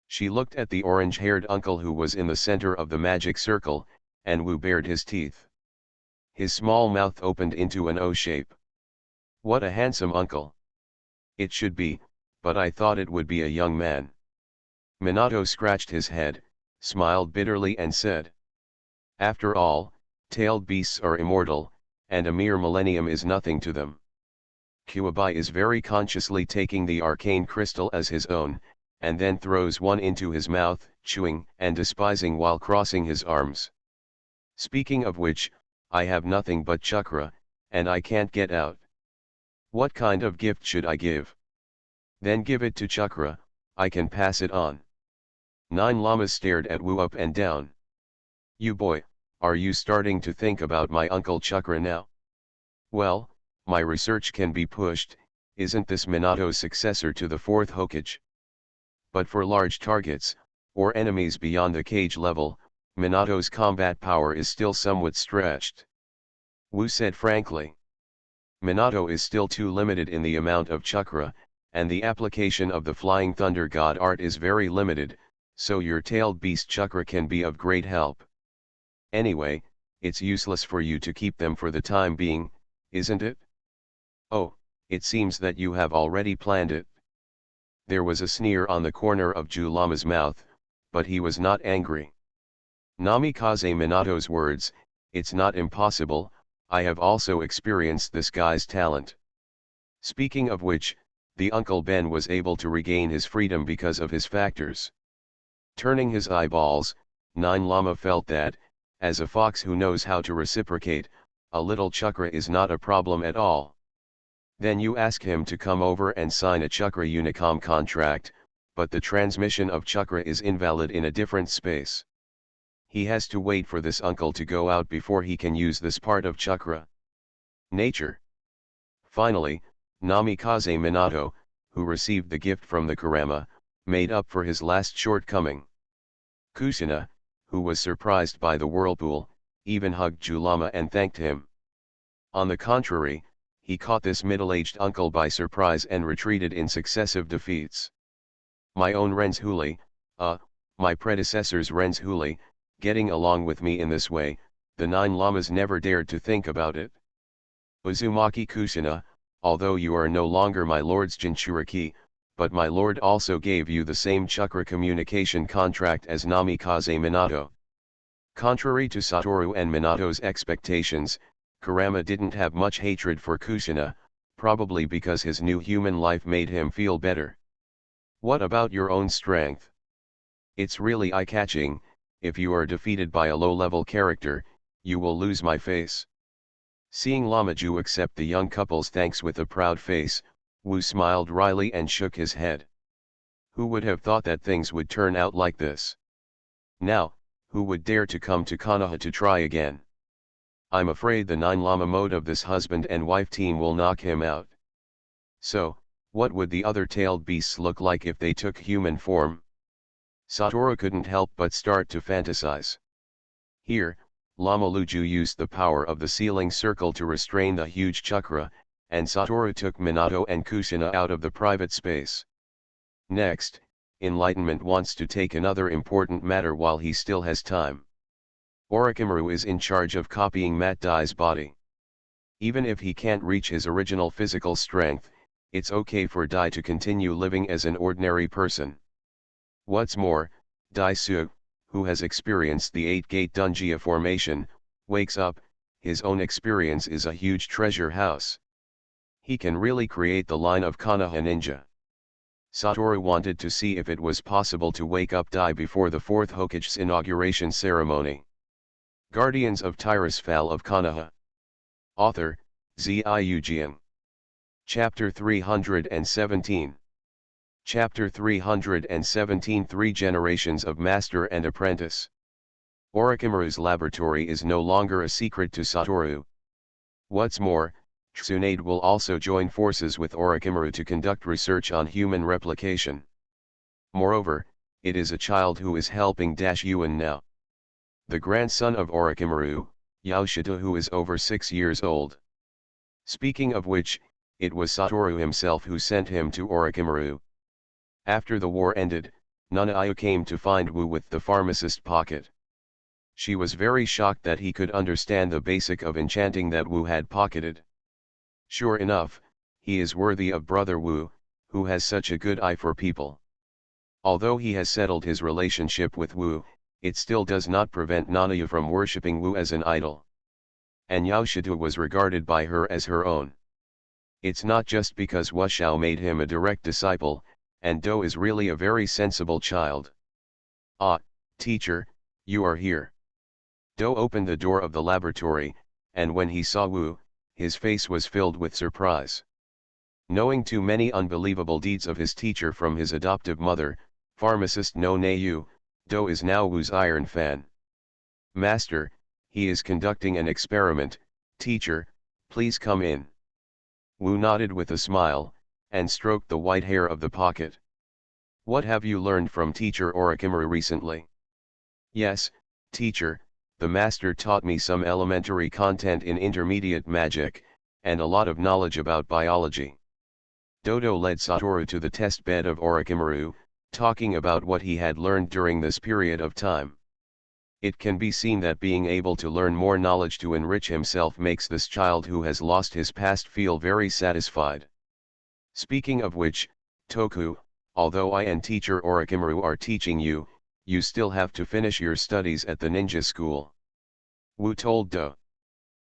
She looked at the orange-haired uncle who was in the center of the magic circle, and Wu bared his teeth. His small mouth opened into an O shape. What a handsome uncle. It should be, but I thought it would be a young man. Minato scratched his head, smiled bitterly and said. After all, tailed beasts are immortal, and a mere millennium is nothing to them. Kuwabai is very consciously taking the arcane crystal as his own, and then throws one into his mouth, chewing and despising while crossing his arms. Speaking of which, I have nothing but chakra, and I can't get out. What kind of gift should I give? Then give it to chakra, I can pass it on. 9 llamas stared at Wu up and down. You boy, are you starting to think about my uncle Chakra now? Well, my research can be pushed, isn't this Minato's successor to the 4th Hokage? But for large targets, or enemies beyond the cage level, Minato's combat power is still somewhat stretched. Wu said frankly. Minato is still too limited in the amount of chakra, and the application of the Flying Thunder God art is very limited, so your tailed beast chakra can be of great help. Anyway, it's useless for you to keep them for the time being, isn't it? Oh, it seems that you have already planned it. There was a sneer on the corner of Julama's mouth, but he was not angry. Namikaze Minato's words, it's not impossible, I have also experienced this guy's talent. Speaking of which, the Uncle Ben was able to regain his freedom because of his factors. Turning his eyeballs, Nine Lama felt that, as a fox who knows how to reciprocate, a little chakra is not a problem at all. Then you ask him to come over and sign a chakra unicom contract, but the transmission of chakra is invalid in a different space. He has to wait for this uncle to go out before he can use this part of chakra. Nature. Finally, Namikaze Minato, who received the gift from the Kurama, made up for his last shortcoming. Kushina, who was surprised by the whirlpool, even hugged Julama and thanked him. On the contrary, he caught this middle-aged uncle by surprise and retreated in successive defeats. My own Renzhuli, my predecessor's Renzhuli, getting along with me in this way, the 9 lamas never dared to think about it. Uzumaki Kushina, although you are no longer my lord's Jinchuriki, but my lord also gave you the same chakra communication contract as Namikaze Minato. Contrary to Satoru and Minato's expectations, Kurama didn't have much hatred for Kushina, probably because his new human life made him feel better. What about your own strength? It's really eye-catching. If you are defeated by a low-level character, you will lose my face. Seeing Lamaju accept the young couple's thanks with a proud face, Wu smiled wryly and shook his head. Who would have thought that things would turn out like this? Now, who would dare to come to Konoha to try again? I'm afraid the 9 Lama mode of this husband and wife team will knock him out. So, what would the other tailed beasts look like if they took human form? Satoru couldn't help but start to fantasize. Here, Lama Luju used the power of the sealing circle to restrain the huge chakra, and Satoru took Minato and Kushina out of the private space. Next, Enlightenment wants to take another important matter while he still has time. Orochimaru is in charge of copying Mat Dai's body. Even if he can't reach his original physical strength, it's okay for Dai to continue living as an ordinary person. What's more, Dai-su, who has experienced the 8-gate Dungia formation, wakes up. His own experience is a huge treasure house. He can really create the line of Konoha ninja. Satoru wanted to see if it was possible to wake up Dai before the 4th Hokage's inauguration ceremony. Guardians of Tirisfal of Konoha. Author, Ziujian. Chapter 317. Chapter 317 Three Generations of Master and Apprentice. Orochimaru's laboratory is no longer a secret to Satoru. What's more, Tsunade will also join forces with Orochimaru to conduct research on human replication. Moreover, it is a child who is helping Yuan now. The grandson of Orochimaru, Yaoshita, who is over 6 years old. Speaking of which, it was Satoru himself who sent him to Orochimaru. After the war ended, Nanaiyu came to find Wu with the pharmacist pocket. She was very shocked that he could understand the basic of enchanting that Wu had pocketed. Sure enough, he is worthy of brother Wu, who has such a good eye for people. Although he has settled his relationship with Wu, it still does not prevent Nanaiyu from worshipping Wu as an idol. And Yaoshita was regarded by her as her own. It's not just because Wushao made him a direct disciple, and Do is really a very sensible child. Ah, teacher, you are here. Do opened the door of the laboratory, and when he saw Wu, his face was filled with surprise. Knowing too many unbelievable deeds of his teacher from his adoptive mother, pharmacist No Neiyu, Do is now Wu's iron fan. Master, he is conducting an experiment. Teacher, please come in. Wu nodded with a smile, and stroked the white hair of the pocket. What have you learned from teacher Orochimaru recently? Yes, teacher, the master taught me some elementary content in intermediate magic, and a lot of knowledge about biology. Dodo led Satoru to the test bed of Orochimaru, talking about what he had learned during this period of time. It can be seen that being able to learn more knowledge to enrich himself makes this child who has lost his past feel very satisfied. Speaking of which, Toku, although I and teacher Orochimaru are teaching you, you still have to finish your studies at the ninja school. Wu told Do.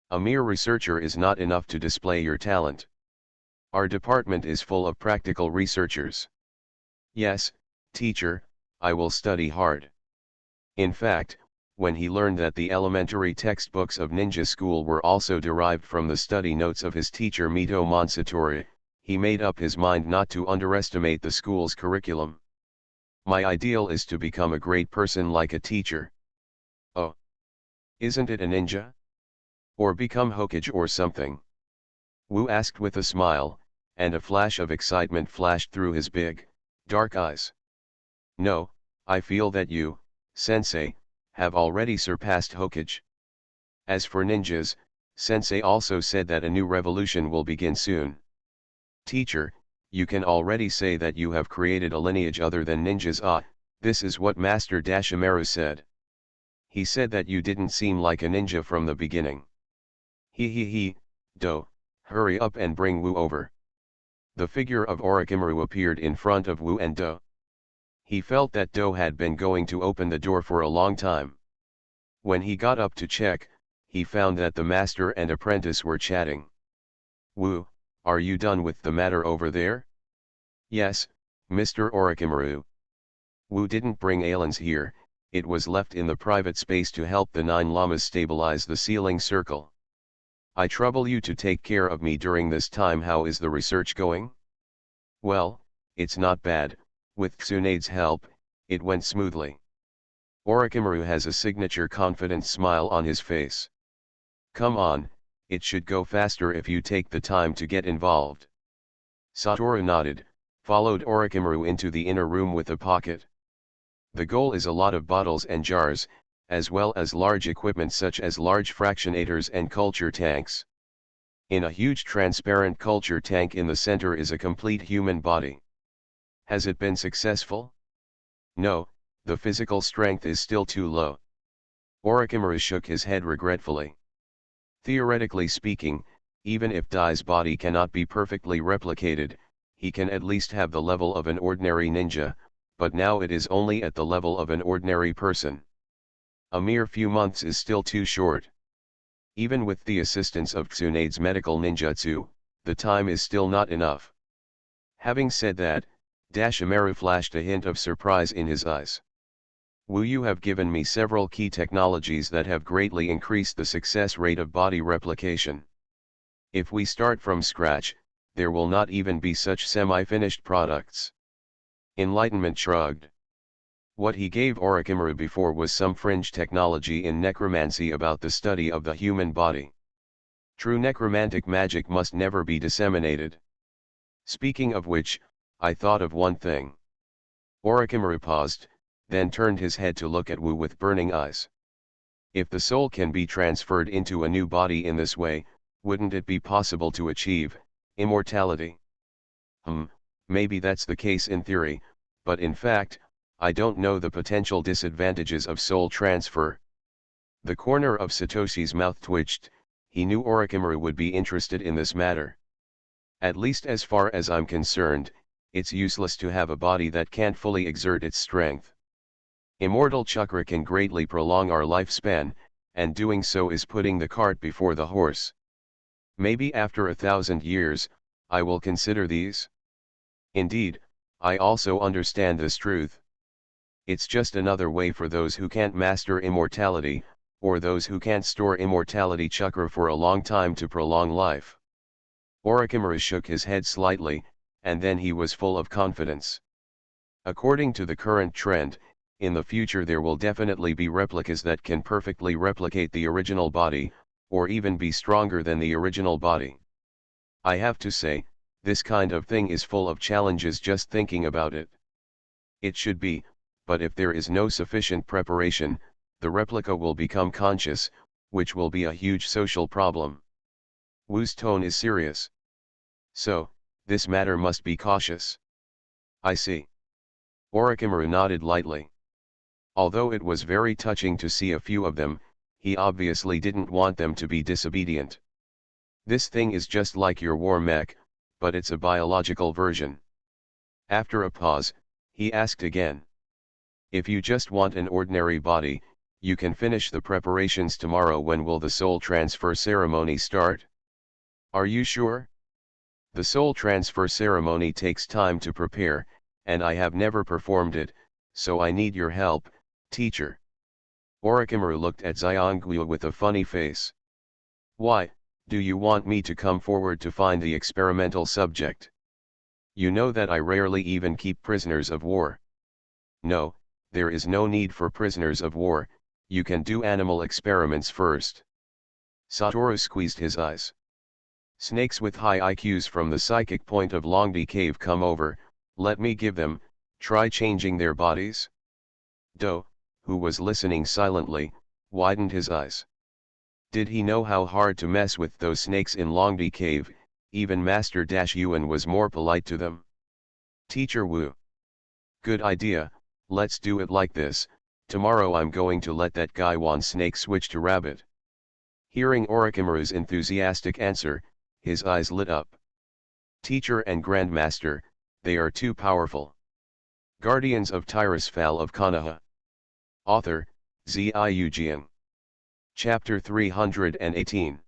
A mere researcher is not enough to display your talent. Our department is full of practical researchers. Yes, teacher, I will study hard. In fact, when he learned that the elementary textbooks of ninja school were also derived from the study notes of his teacher Mito Monsatori, he made up his mind not to underestimate the school's curriculum. My ideal is to become a great person like a teacher. Oh. Isn't it a ninja? Or become Hokage or something? Wu asked with a smile, and a flash of excitement flashed through his big, dark eyes. No, I feel that you, Sensei, have already surpassed Hokage. As for ninjas, Sensei also said that a new revolution will begin soon. Teacher, you can already say that you have created a lineage other than ninjas. Ah, this is what Master Dashimaru said. He said that you didn't seem like a ninja from the beginning. He, Do, hurry up and bring Wu over. The figure of Orochimaru appeared in front of Wu and Do. He felt that Do had been going to open the door for a long time. When he got up to check, he found that the master and apprentice were chatting. Wu, are you done with the matter over there? Yes, Mr. Orochimaru. Wu didn't bring aliens here, it was left in the private space to help the 9 llamas stabilize the sealing circle. I trouble you to take care of me during this time. How is the research going? Well, it's not bad, with Tsunade's help, it went smoothly. Orochimaru has a signature confident smile on his face. Come on, it should go faster if you take the time to get involved. Satoru nodded, followed Orochimaru into the inner room with a pocket. The goal is a lot of bottles and jars, as well as large equipment such as large fractionators and culture tanks. In a huge transparent culture tank in the center is a complete human body. Has it been successful? No, the physical strength is still too low. Orochimaru shook his head regretfully. Theoretically speaking, even if Dai's body cannot be perfectly replicated, he can at least have the level of an ordinary ninja, but now it is only at the level of an ordinary person. A mere few months is still too short. Even with the assistance of Tsunade's medical ninjutsu, the time is still not enough. Having said that, Dashimaru flashed a hint of surprise in his eyes. Wu, you have given me several key technologies that have greatly increased the success rate of body replication. If we start from scratch, there will not even be such semi-finished products. Enlightenment shrugged. What he gave Orochimaru before was some fringe technology in necromancy about the study of the human body. True necromantic magic must never be disseminated. Speaking of which, I thought of one thing. Orochimaru paused, then turned his head to look at Wu with burning eyes. If the soul can be transferred into a new body in this way, wouldn't it be possible to achieve immortality? Maybe that's the case in theory, but in fact, I don't know the potential disadvantages of soul transfer. The corner of Satoshi's mouth twitched, he knew Orochimaru would be interested in this matter. At least as far as I'm concerned, it's useless to have a body that can't fully exert its strength. Immortal chakra can greatly prolong our lifespan, and doing so is putting the cart before the horse. Maybe after 1,000 years, I will consider these. Indeed, I also understand this truth. It's just another way for those who can't master immortality, or those who can't store immortality chakra for a long time to prolong life. Orochimaru shook his head slightly, and then he was full of confidence. According to the current trend, in the future there will definitely be replicas that can perfectly replicate the original body, or even be stronger than the original body. I have to say, this kind of thing is full of challenges just thinking about it. It should be, but if there is no sufficient preparation, the replica will become conscious, which will be a huge social problem. Wu's tone is serious. So, this matter must be cautious. I see. Orochimaru nodded lightly. Although it was very touching to see a few of them, he obviously didn't want them to be disobedient. This thing is just like your war mech, but it's a biological version. After a pause, he asked again. If you just want an ordinary body, you can finish the preparations tomorrow. When will the soul transfer ceremony start? Are you sure? The soul transfer ceremony takes time to prepare, and I have never performed it, so I need your help, teacher. Orochimaru looked at Xiongyu with a funny face. Why, do you want me to come forward to find the experimental subject? You know that I rarely even keep prisoners of war. No, there is no need for prisoners of war, you can do animal experiments first. Satoru squeezed his eyes. Snakes with high IQs from the psychic point of Longdi Cave come over, let me give them, try changing their bodies. Do, who was listening silently, widened his eyes. Did he know how hard to mess with those snakes in Longdi Cave? Even Master Yuan was more polite to them. Teacher Wu. Good idea, let's do it like this, tomorrow I'm going to let that Gaiwan snake switch to rabbit. Hearing Orochimaru's enthusiastic answer, his eyes lit up. Teacher and Grandmaster, they are too powerful. Guardians of Tirisfal of Konoha. Author, Ziyu. Chapter 318.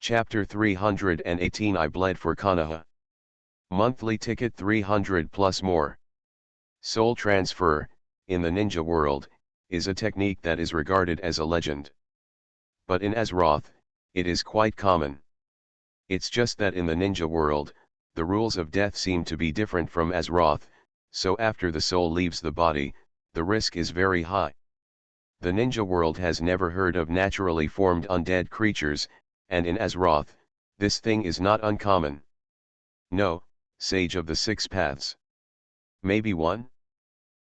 Chapter 318 I bled for Konoha. Monthly ticket 300 plus more. Soul transfer, in the ninja world, is a technique that is regarded as a legend. But in Azeroth, it is quite common. It's just that in the ninja world, the rules of death seem to be different from Azeroth, so after the soul leaves the body, the risk is very high. The ninja world has never heard of naturally formed undead creatures, and in Azeroth, this thing is not uncommon. No, Sage of the Six Paths. Maybe one?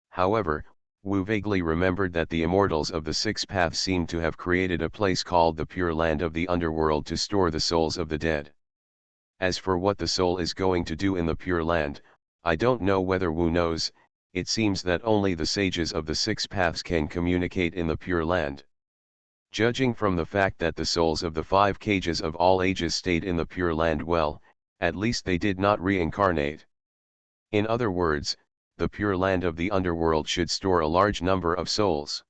However, Wu vaguely remembered that the immortals of the Six Paths seemed to have created a place called the Pure Land of the Underworld to store the souls of the dead. As for what the soul is going to do in the Pure Land, I don't know whether Wu knows. It seems that only the sages of the Six Paths can communicate in the Pure Land. Judging from the fact that the souls of the 5 cages of all ages stayed in the Pure Land, well, at least they did not reincarnate. In other words, the Pure Land of the Underworld should store a large number of souls.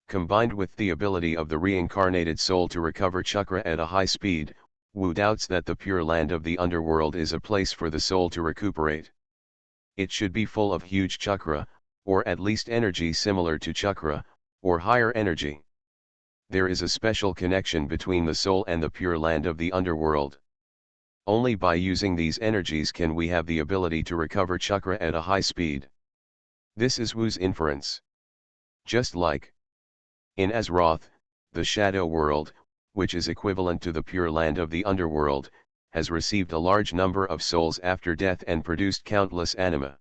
Combined with the ability of the reincarnated soul to recover chakra at a high speed, Wu doubts that the Pure Land of the Underworld is a place for the soul to recuperate. It should be full of huge chakra, or at least energy similar to chakra, or higher energy. There is a special connection between the soul and the Pure Land of the Underworld. Only by using these energies can we have the ability to recover chakra at a high speed. This is Wu's inference. Just like in Azeroth, the Shadow World, which is equivalent to the Pure Land of the Underworld, has received a large number of souls after death and produced countless anima.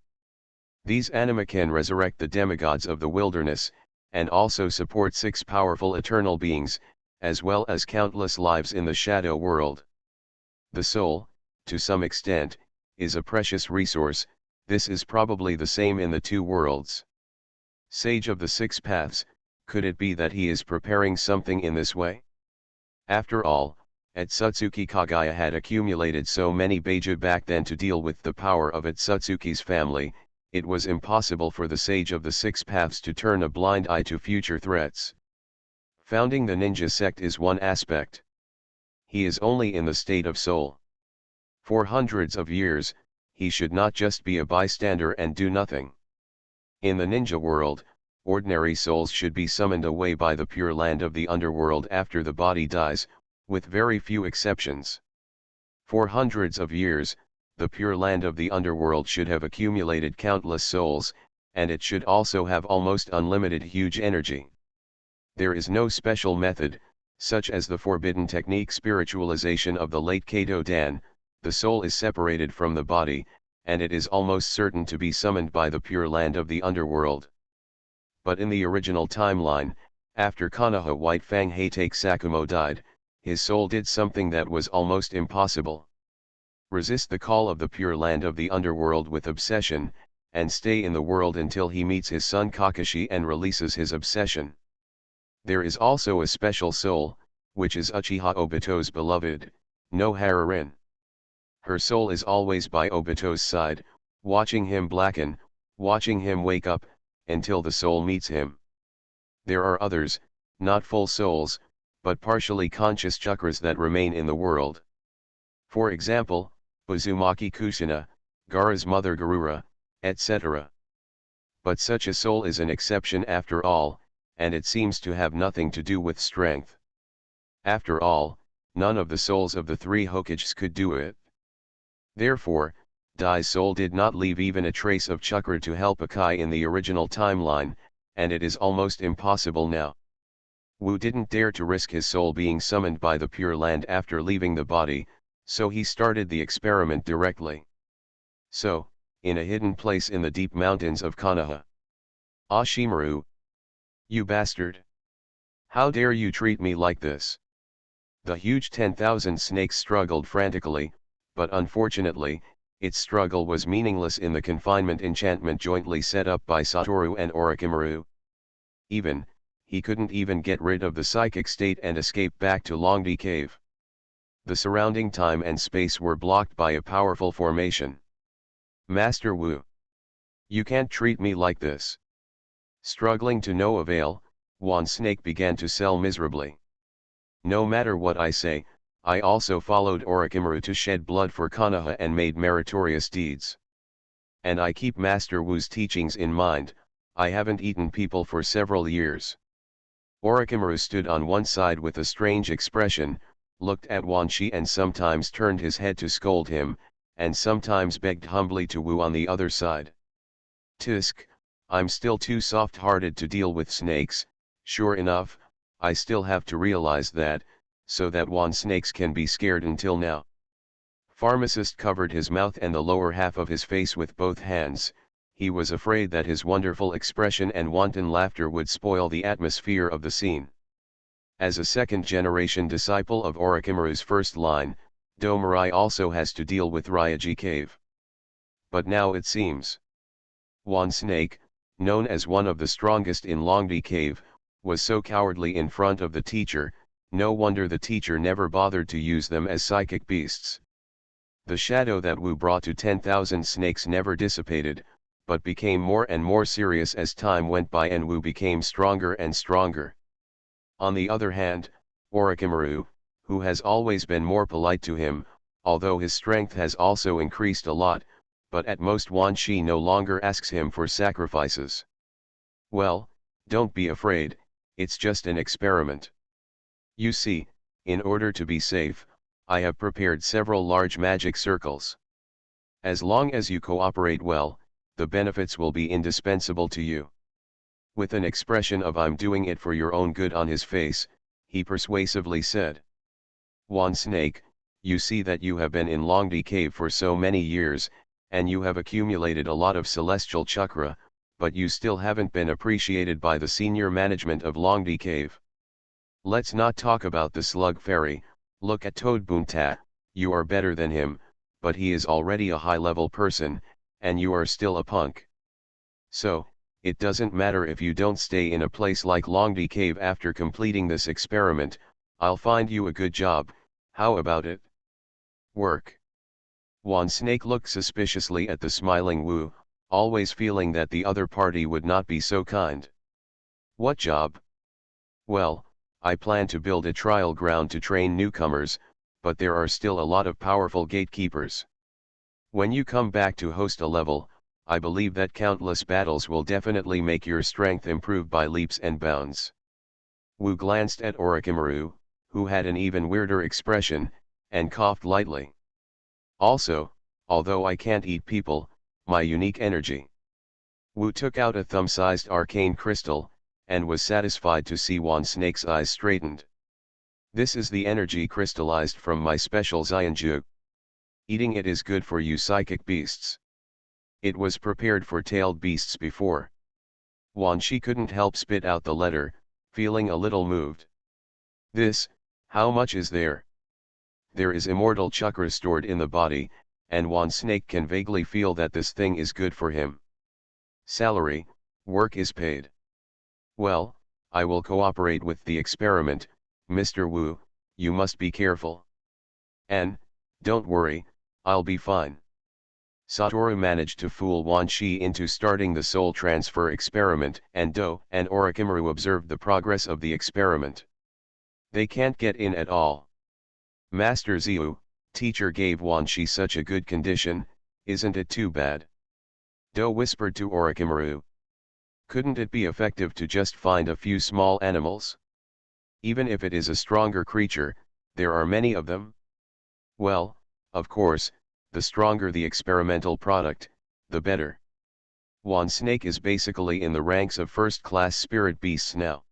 These anima can resurrect the demigods of the wilderness, and also support 6 powerful eternal beings, as well as countless lives in the Shadow World. The soul, to some extent, is a precious resource. This is probably the same in the 2 worlds. Sage of the Six Paths, could it be that he is preparing something in this way? After all, Atsutsuki Kagaya had accumulated so many Beiju back then to deal with the power of Atsutsuki's family, it was impossible for the Sage of the Six Paths to turn a blind eye to future threats. Founding the ninja sect is one aspect. He is only in the state of soul. For hundreds of years, he should not just be a bystander and do nothing. In the ninja world, ordinary souls should be summoned away by the Pure Land of the Underworld after the body dies, with very few exceptions. For hundreds of years, the Pure Land of the Underworld should have accumulated countless souls, and it should also have almost unlimited huge energy. There is no special method, such as the forbidden technique spiritualization of the late Kato Dan. The soul is separated from the body, and it is almost certain to be summoned by the Pure Land of the Underworld. But in the original timeline, after Konoha White Fang Hatake Sakumo died, his soul did something that was almost impossible. Resist the call of the Pure Land of the Underworld with obsession, and stay in the world until he meets his son Kakashi and releases his obsession. There is also a special soul, which is Uchiha Obito's beloved, no Harurin. Her soul is always by Obito's side, watching him blacken, watching him wake up, until the soul meets him. There are others, not full souls, but partially conscious chakras that remain in the world. For example, Uzumaki Kusina, Gaara's mother Garura, etc. But such a soul is an exception after all, and it seems to have nothing to do with strength. After all, none of the souls of the three Hokages could do it. Therefore, Dai's soul did not leave even a trace of chakra to help Akai in the original timeline, and it is almost impossible now. Wu didn't dare to risk his soul being summoned by the Pure Land after leaving the body, so he started the experiment directly. So, in a hidden place in the deep mountains of Konoha. Ashimaru! You bastard! How dare you treat me like this? The huge 10,000 snakes struggled frantically, but unfortunately, its struggle was meaningless in the confinement enchantment jointly set up by Satoru and Orochimaru. He couldn't even get rid of the psychic state and escape back to Longdi Cave. The surrounding time and space were blocked by a powerful formation. Master Wu! You can't treat me like this. Struggling to no avail, Wan Snake began to sell miserably. No matter what I say, I also followed Orochimaru to shed blood for Konoha and made meritorious deeds. And I keep Master Wu's teachings in mind, I haven't eaten people for several years. Orochimaru stood on one side with a strange expression, looked at Wan Shi and sometimes turned his head to scold him, and sometimes begged humbly to Wu on the other side. Tisk, I'm still too soft-hearted to deal with snakes. Sure enough, I still have to realize that, so that Wan snakes can be scared until now. Pharmacist covered his mouth and the lower half of his face with both hands. He was afraid that his wonderful expression and wanton laughter would spoil the atmosphere of the scene. As a second-generation disciple of Orochimaru's first line, Domarai also has to deal with Ryoji Cave. But now it seems. Wan Snake, known as one of the strongest in Longdi Cave, was so cowardly in front of the teacher, no wonder the teacher never bothered to use them as psychic beasts. The shadow that Wu brought to 10,000 snakes never dissipated, but became more and more serious as time went by and Wu became stronger and stronger. On the other hand, Orochimaru, who has always been more polite to him, although his strength has also increased a lot, but at most Wan Shi no longer asks him for sacrifices. Well, don't be afraid, it's just an experiment. You see, in order to be safe, I have prepared several large magic circles. As long as you cooperate well, the benefits will be indispensable to you. With an expression of I'm doing it for your own good on his face, he persuasively said. Wan Snake, you see that you have been in Longdi Cave for so many years, and you have accumulated a lot of celestial chakra, but you still haven't been appreciated by the senior management of Longdi Cave. Let's not talk about the slug fairy, look at Toad Bunta, you are better than him, but he is already a high-level person, and you are still a punk. So, it doesn't matter if you don't stay in a place like Longdi Cave after completing this experiment, I'll find you a good job, how about it? Work. Wan Snake looked suspiciously at the smiling Wu, always feeling that the other party would not be so kind. What job? Well, I plan to build a trial ground to train newcomers, but there are still a lot of powerful gatekeepers. When you come back to host a level, I believe that countless battles will definitely make your strength improve by leaps and bounds. Wu glanced at Orochimaru, who had an even weirder expression, and coughed lightly. Also, although I can't eat people, my unique energy. Wu took out a thumb-sized arcane crystal, and was satisfied to see Wan Snake's eyes straightened. This is the energy crystallized from my special Xianju. Eating it is good for you psychic beasts. It was prepared for tailed beasts before. Wan Shi couldn't help spit out the letter, feeling a little moved. This, how much is there? There is immortal chakra stored in the body, and Wan Snake can vaguely feel that this thing is good for him. Salary, work is paid. Well, I will cooperate with the experiment, Mr. Wu, you must be careful. And, don't worry, I'll be fine. Satoru managed to fool Wan Shi into starting the soul transfer experiment, and Do and Orochimaru observed the progress of the experiment. They can't get in at all. Master Ziu, Teacher gave Wanshi such a good condition, isn't it too bad? Do whispered to Orochimaru. Couldn't it be effective to just find a few small animals? Even if it is a stronger creature, there are many of them. Well, of course, the stronger the experimental product, the better. One snake is basically in the ranks of first-class spirit beasts now.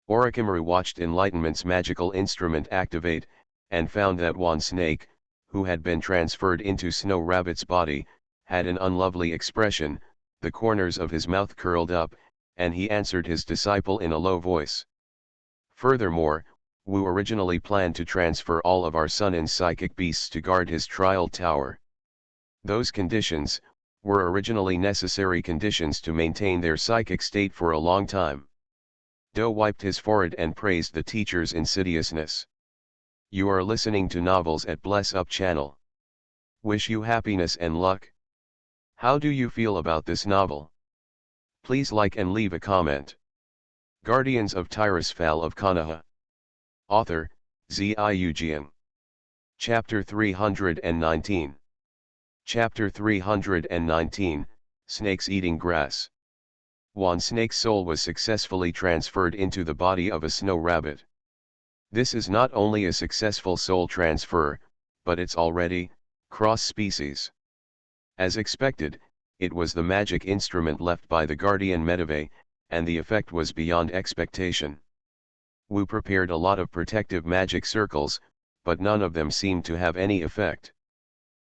Orochimaru watched Enlightenment's magical instrument activate, and found that one snake, who had been transferred into Snow Rabbit's body, had an unlovely expression, the corners of his mouth curled up, and he answered his disciple in a low voice. Furthermore, Wu originally planned to transfer all of our Sun's psychic beasts to guard his trial tower. Those conditions were originally necessary conditions to maintain their psychic state for a long time. Do wiped his forehead and praised the teacher's insidiousness. You are listening to novels at Bless Up channel. Wish you happiness and luck. How do you feel about this novel? Please like and leave a comment. Guardians of Tirisfal of Konoha. Author, Ziujian. Chapter 319. Chapter 319, Snakes Eating Grass. One snake's soul was successfully transferred into the body of a snow rabbit. This is not only a successful soul transfer, but it's already cross-species. As expected, it was the magic instrument left by the guardian Medivh, and the effect was beyond expectation. Wu prepared a lot of protective magic circles, but none of them seemed to have any effect.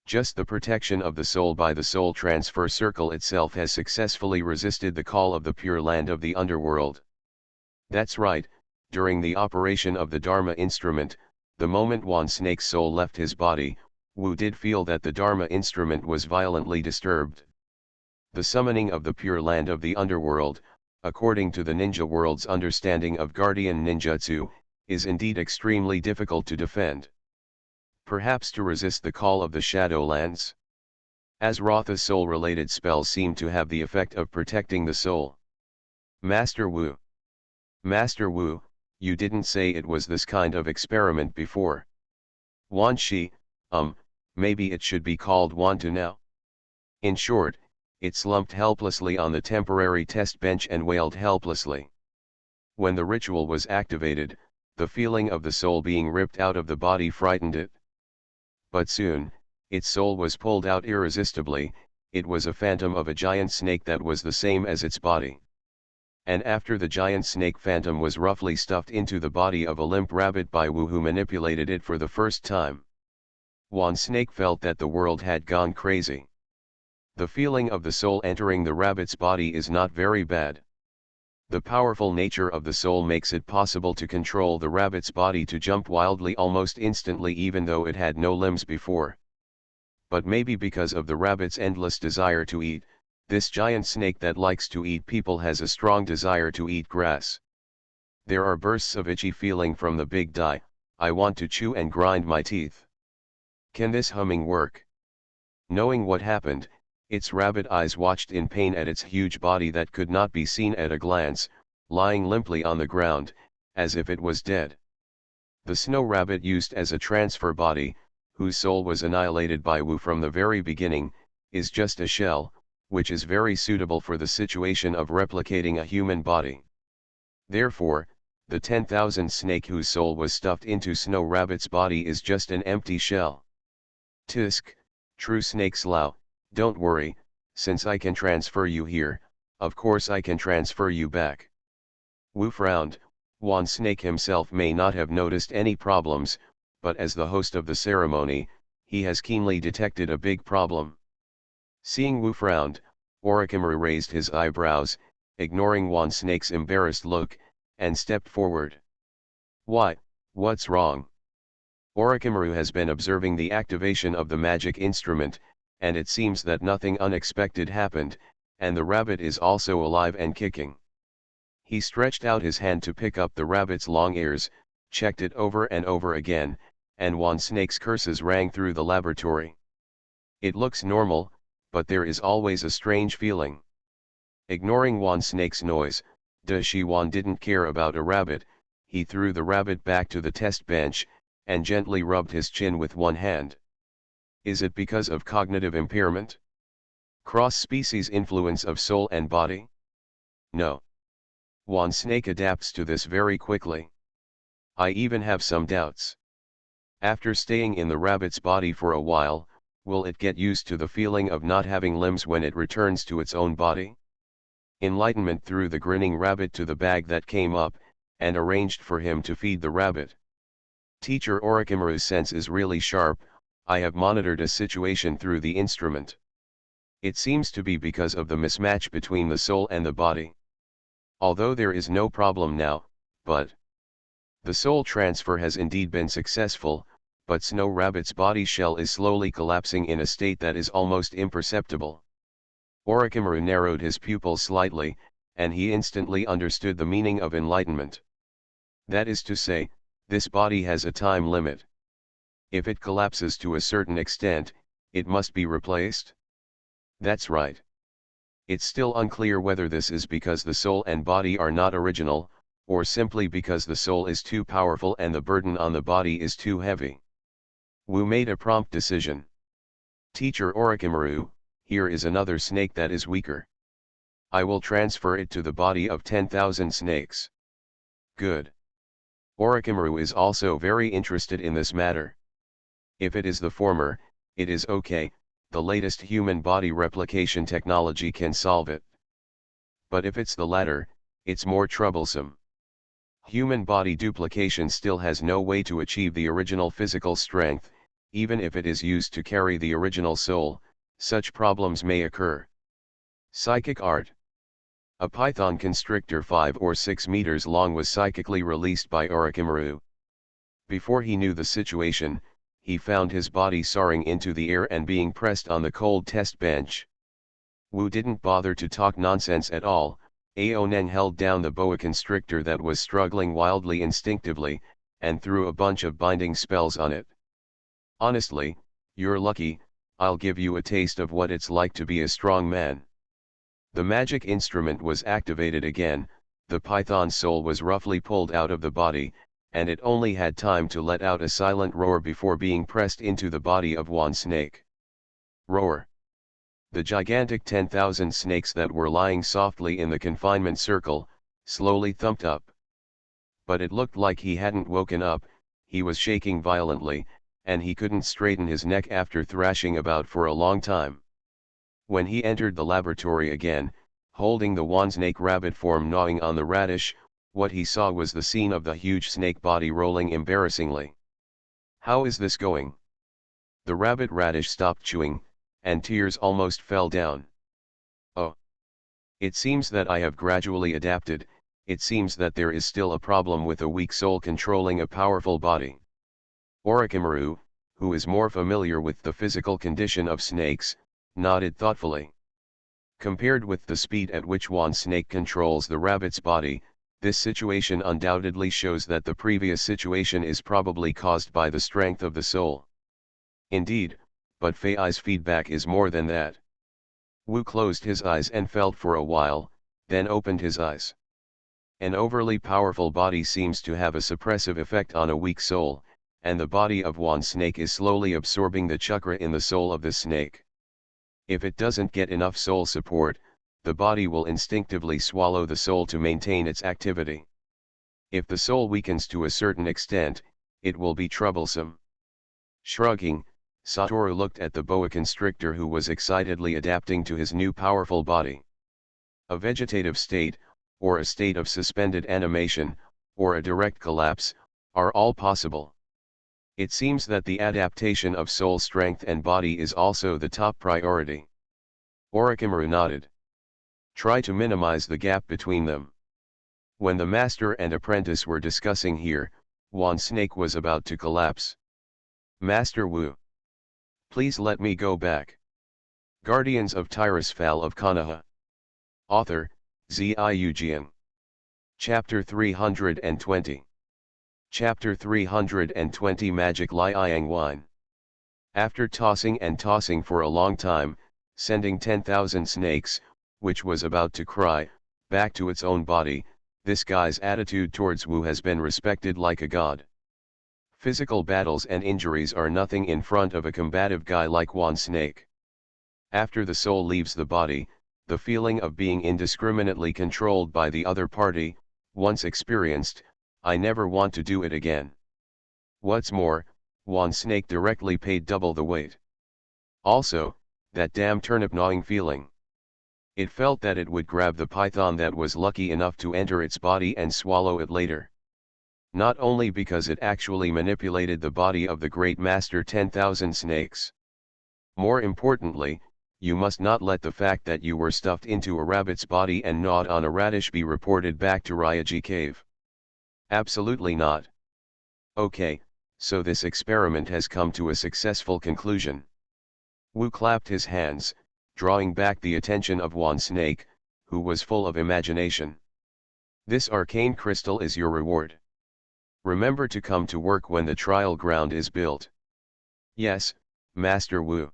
Just the protection of the soul by the soul transfer circle itself has successfully resisted the call of the pure land of the underworld. That's right, during the operation of the Dharma instrument, the moment one snake's soul left his body, Wu did feel that the Dharma instrument was violently disturbed. The summoning of the pure land of the underworld, according to the ninja world's understanding of guardian ninjutsu, is indeed extremely difficult to defend. Perhaps to resist the call of the Shadowlands. Azrotha's soul-related spells seem to have the effect of protecting the soul. Master Wu. Master Wu, you didn't say it was this kind of experiment before. Wanshi, maybe it should be called Wantu now. In short, it slumped helplessly on the temporary test bench and wailed helplessly. When the ritual was activated, the feeling of the soul being ripped out of the body frightened it. But soon, its soul was pulled out irresistibly. It was a phantom of a giant snake that was the same as its body. And after the giant snake phantom was roughly stuffed into the body of a limp rabbit by Wu, who manipulated it for the first time, one snake felt that the world had gone crazy. The feeling of the soul entering the rabbit's body is not very bad. The powerful nature of the soul makes it possible to control the rabbit's body to jump wildly almost instantly, even though it had no limbs before. But maybe because of the rabbit's endless desire to eat, this giant snake that likes to eat people has a strong desire to eat grass. There are bursts of itchy feeling from the big die. I want to chew and grind my teeth. Can this humming work? Knowing what happened, its rabbit eyes watched in pain at its huge body that could not be seen at a glance, lying limply on the ground, as if it was dead. The snow rabbit used as a transfer body, whose soul was annihilated by Wu from the very beginning, is just a shell, which is very suitable for the situation of replicating a human body. Therefore, the 10,000 snake whose soul was stuffed into Snow Rabbit's body is just an empty shell. Tisk, true snake slough, don't worry, since I can transfer you here, of course I can transfer you back. Wu frowned. One snake himself may not have noticed any problems, but as the host of the ceremony, he has keenly detected a big problem. Seeing Wu frowned, Orochimaru raised his eyebrows, ignoring one snake's embarrassed look, and stepped forward. Why, what's wrong? Orochimaru has been observing the activation of the magic instrument, and it seems that nothing unexpected happened, and the rabbit is also alive and kicking. He stretched out his hand to pick up the rabbit's long ears, checked it over and over again, and one snake's curses rang through the laboratory. It looks normal, but there is always a strange feeling. Ignoring one snake's noise, De Shiwan didn't care about a rabbit. He threw the rabbit back to the test bench, and gently rubbed his chin with one hand. Is it because of cognitive impairment? Cross-species influence of soul and body? No. One snake adapts to this very quickly. I even have some doubts. After staying in the rabbit's body for a while, will it get used to the feeling of not having limbs when it returns to its own body? Enlightenment threw the grinning rabbit to the bag that came up, and arranged for him to feed the rabbit. Teacher Orochimaru's sense is really sharp. I have monitored a situation through the instrument. It seems to be because of the mismatch between the soul and the body. Although there is no problem now, but the soul transfer has indeed been successful, but Snow Rabbit's body shell is slowly collapsing in a state that is almost imperceptible. Orochimaru narrowed his pupils slightly, and he instantly understood the meaning of enlightenment. That is to say, this body has a time limit. If it collapses to a certain extent, it must be replaced? That's right. It's still unclear whether this is because the soul and body are not original, or simply because the soul is too powerful and the burden on the body is too heavy. Wu made a prompt decision. Teacher Orochimaru, here is another snake that is weaker. I will transfer it to the body of 10,000 snakes. Good. Orochimaru is also very interested in this matter. If it is the former, it is okay, the latest human body replication technology can solve it. But if it's the latter, it's more troublesome. Human body duplication still has no way to achieve the original physical strength, even if it is used to carry the original soul, such problems may occur. Psychic art. A python constrictor 5 or 6 meters long was psychically released by Orochimaru. Before he knew the situation, he found his body soaring into the air and being pressed on the cold test bench. Wu didn't bother to talk nonsense at all. Aoneng held down the boa constrictor that was struggling wildly instinctively, and threw a bunch of binding spells on it. Honestly, you're lucky, I'll give you a taste of what it's like to be a strong man. The magic instrument was activated again, the python's soul was roughly pulled out of the body, and it only had time to let out a silent roar before being pressed into the body of one snake. Roar. The gigantic 10,000 snakes that were lying softly in the confinement circle, slowly thumped up. But it looked like he hadn't woken up, he was shaking violently, and he couldn't straighten his neck after thrashing about for a long time. When he entered the laboratory again, holding the one snake rabbit form gnawing on the radish, what he saw was the scene of the huge snake body rolling embarrassingly. How is this going? The rabbit radish stopped chewing, and tears almost fell down. Oh. It seems that I have gradually adapted, it seems that there is still a problem with a weak soul controlling a powerful body. Orochimaru, who is more familiar with the physical condition of snakes, nodded thoughtfully. Compared with the speed at which one snake controls the rabbit's body, this situation undoubtedly shows that the previous situation is probably caused by the strength of the soul. Indeed, but Fei's feedback is more than that. Wu closed his eyes and felt for a while, then opened his eyes. An overly powerful body seems to have a suppressive effect on a weak soul, and the body of one snake is slowly absorbing the chakra in the soul of the snake. If it doesn't get enough soul support, the body will instinctively swallow the soul to maintain its activity. If the soul weakens to a certain extent, it will be troublesome. Shrugging, Satoru looked at the boa constrictor who was excitedly adapting to his new powerful body. A vegetative state, or a state of suspended animation, or a direct collapse, are all possible. It seems that the adaptation of soul strength and body is also the top priority. Orochimaru nodded. Try to minimize the gap between them. When the master and apprentice were discussing here, one snake was about to collapse. Master Wu. Please let me go back. Guardians of Tirisfal of Konoha. Author, Ziyu. Chapter 320. Chapter 320 Magic Liang Wine. After tossing and tossing for a long time, sending 10,000 snakes, which was about to cry, back to its own body, this guy's attitude towards Wu has been respected like a god. Physical battles and injuries are nothing in front of a combative guy like Wan Snake. After the soul leaves the body, the feeling of being indiscriminately controlled by the other party, once experienced, I never want to do it again. What's more, Wan Snake directly paid double the weight. Also, that damn turnip gnawing feeling. It felt that it would grab the python that was lucky enough to enter its body and swallow it later. Not only because it actually manipulated the body of the great master 10,000 snakes. More importantly, you must not let the fact that you were stuffed into a rabbit's body and gnawed on a radish be reported back to Ryaji Cave. Absolutely not. Okay, so this experiment has come to a successful conclusion. Wu clapped his hands, drawing back the attention of Wan Snake, who was full of imagination. This arcane crystal is your reward. Remember to come to work when the trial ground is built. Yes, Master Wu.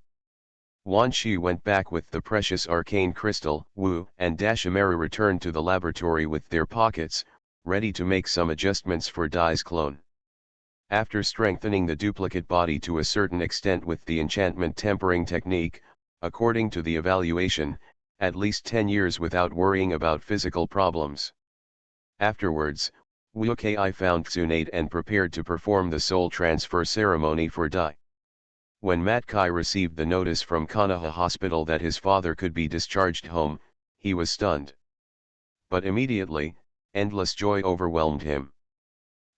Wan Shi went back with the precious arcane crystal. Wu and Dashimaru returned to the laboratory with their pockets, ready to make some adjustments for Dai's clone. After strengthening the duplicate body to a certain extent with the enchantment tempering technique, according to the evaluation, at least 10 years without worrying about physical problems. Afterwards, Wu Kai found Tsunade and prepared to perform the soul transfer ceremony for Dai. When Matkai received the notice from Konoha Hospital that his father could be discharged home, he was stunned. But immediately, endless joy overwhelmed him.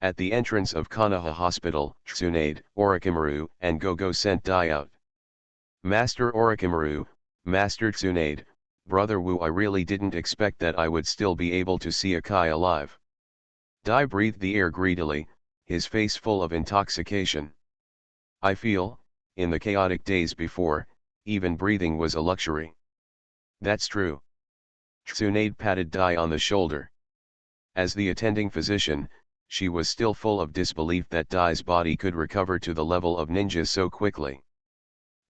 At the entrance of Konoha Hospital, Tsunade, Orochimaru, and Gogo sent Dai out. Master Orochimaru, Master Tsunade, Brother Wu, I really didn't expect that I would still be able to see Akai alive. Dai breathed the air greedily, his face full of intoxication. I feel, in the chaotic days before, even breathing was a luxury. That's true. Tsunade patted Dai on the shoulder. As the attending physician, she was still full of disbelief that Dai's body could recover to the level of ninja so quickly.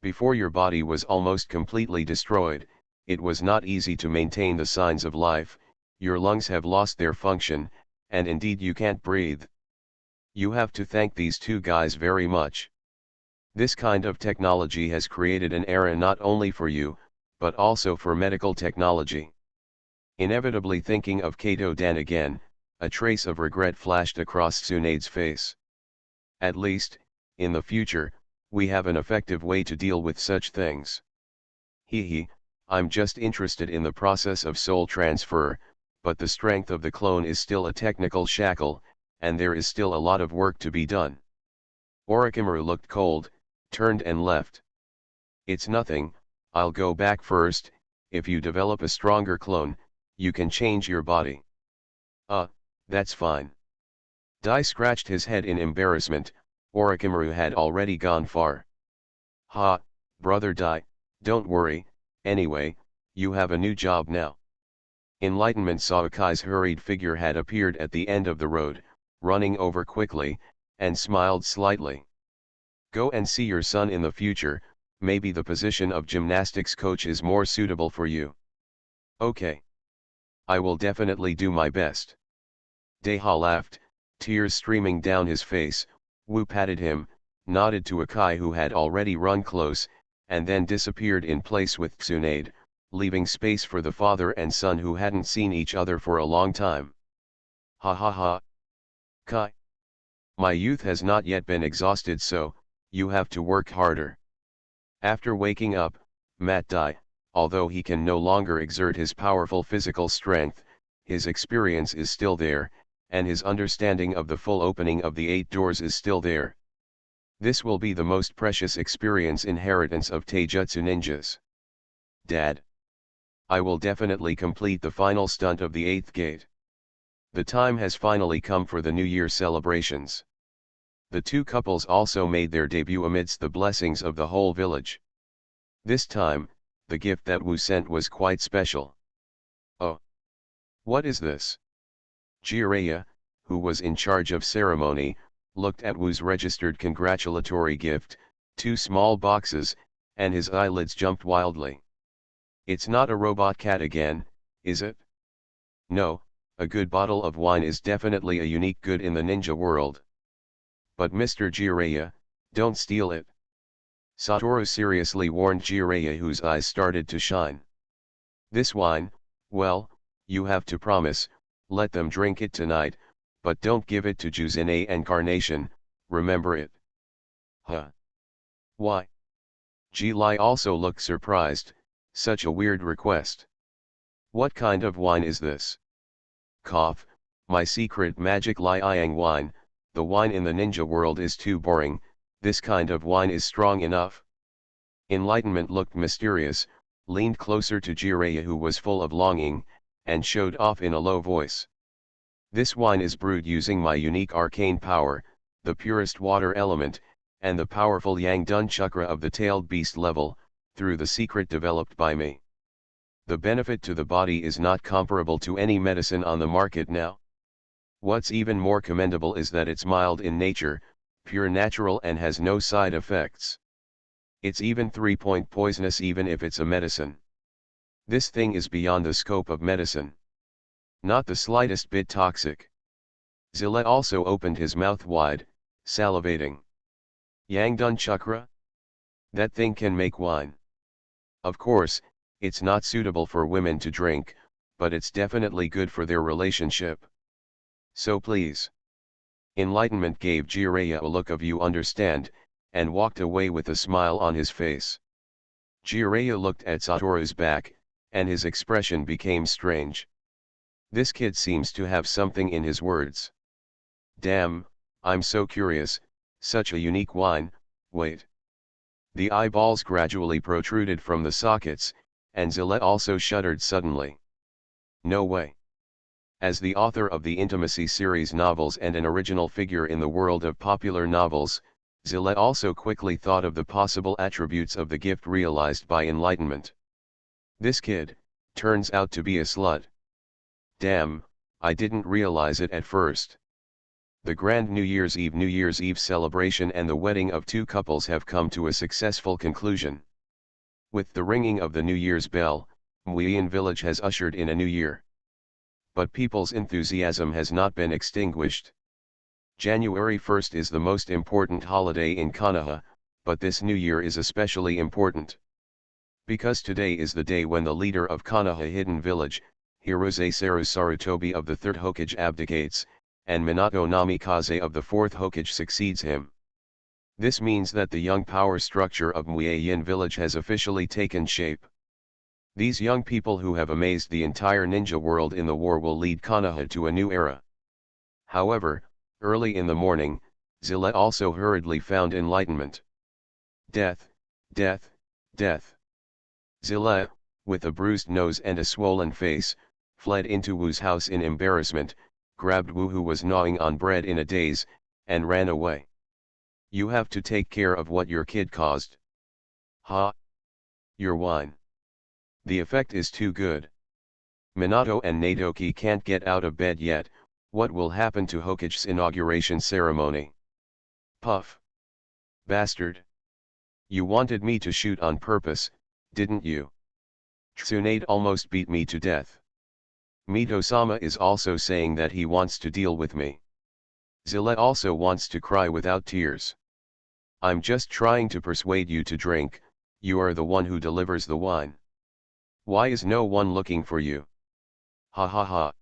Before your body was almost completely destroyed, it was not easy to maintain the signs of life, your lungs have lost their function, and indeed you can't breathe. You have to thank these two guys very much. This kind of technology has created an era not only for you, but also for medical technology. Inevitably thinking of Kato Dan again, a trace of regret flashed across Tsunade's face. At least, in the future, we have an effective way to deal with such things. Hee, I'm just interested in the process of soul transfer, but the strength of the clone is still a technical shackle, and there is still a lot of work to be done. Orochimaru looked cold, turned and left. It's nothing, I'll go back first. If you develop a stronger clone, you can change your body. That's fine. Dai scratched his head in embarrassment. Orochimaru had already gone far. Ha, brother Dai, don't worry, anyway, you have a new job now. Enlightenment saw Akai's hurried figure had appeared at the end of the road, running over quickly, and smiled slightly. Go and see your son in the future, maybe the position of gymnastics coach is more suitable for you. Okay. I will definitely do my best. Deha laughed, tears streaming down his face. Wu patted him, nodded to Akai who had already run close, and then disappeared in place with Tsunade, leaving space for the father and son who hadn't seen each other for a long time. Ha ha ha. Kai. My youth has not yet been exhausted, so, you have to work harder. After waking up, Matt Dai, although he can no longer exert his powerful physical strength, his experience is still there, and his understanding of the full opening of the 8 doors is still there. This will be the most precious experience inheritance of Taijutsu ninjas. Dad. I will definitely complete the final stunt of the 8th gate. The time has finally come for the New Year celebrations. The two couples also made their debut amidst the blessings of the whole village. This time, the gift that Wu sent was quite special. Oh. What is this? Jiraiya, who was in charge of ceremony, looked at Wu's registered congratulatory gift, 2 small boxes, and his eyelids jumped wildly. It's not a robot cat again, is it? No, a good bottle of wine is definitely a unique good in the ninja world. But Mr. Jiraiya, don't steal it. Satoru seriously warned Jiraiya, whose eyes started to shine. This wine, well, you have to promise, let them drink it tonight, but don't give it to Juzune and Carnation, remember it. Huh? Why? Ji-Lai also looked surprised, such a weird request. What kind of wine is this? Cough, my secret magic Liang wine, the wine in the ninja world is too boring, this kind of wine is strong enough. Enlightenment looked mysterious, leaned closer to Jiraiya, who was full of longing, and showed off in a low voice. This wine is brewed using my unique arcane power, the purest water element, and the powerful Yang Dun chakra of the tailed beast level, through the secret developed by me. The benefit to the body is not comparable to any medicine on the market now. What's even more commendable is that it's mild in nature, pure natural, and has no side effects. It's even 3-point poisonous even if it's a medicine. This thing is beyond the scope of medicine. Not the slightest bit toxic. Zillet also opened his mouth wide, salivating. Yang Dun chakra? That thing can make wine. Of course, it's not suitable for women to drink, but it's definitely good for their relationship. So please. Enlightenment gave Jiraiya a look of you understand, and walked away with a smile on his face. Jiraiya looked at Satoru's back, and his expression became strange. This kid seems to have something in his words. Damn, I'm so curious, such a unique wine, wait. The eyeballs gradually protruded from the sockets, and Zillet also shuddered suddenly. No way. As the author of the Intimacy series novels and an original figure in the world of popular novels, Zillet also quickly thought of the possible attributes of the gift realized by enlightenment. This kid, turns out to be a slut. Damn, I didn't realize it at first. The grand New Year's Eve celebration and the wedding of two couples have come to a successful conclusion. With the ringing of the New Year's bell, Muiyin village has ushered in a new year. But people's enthusiasm has not been extinguished. January 1st is the most important holiday in Konoha, but this new year is especially important. Because today is the day when the leader of Konoha Hidden Village, Hirose Saru Sarutobi of the 3rd Hokage abdicates, and Minato Namikaze of the 4th Hokage succeeds him. This means that the young power structure of Muiyin village has officially taken shape. These young people who have amazed the entire ninja world in the war will lead Konoha to a new era. However, early in the morning, Zillet also hurriedly found enlightenment. Death, death, death. Zillet, with a bruised nose and a swollen face, fled into Wu's house in embarrassment, grabbed Wu, who was gnawing on bread in a daze, and ran away. You have to take care of what your kid caused. Ha! Your wine. The effect is too good. Minato and Nadoki can't get out of bed yet, what will happen to Hokage's inauguration ceremony? Puff. Bastard. You wanted me to shoot on purpose, didn't you? Tsunade almost beat me to death. Mito-sama is also saying that he wants to deal with me. Zillet also wants to cry without tears. I'm just trying to persuade you to drink, you are the one who delivers the wine. Why is no one looking for you? Ha ha ha.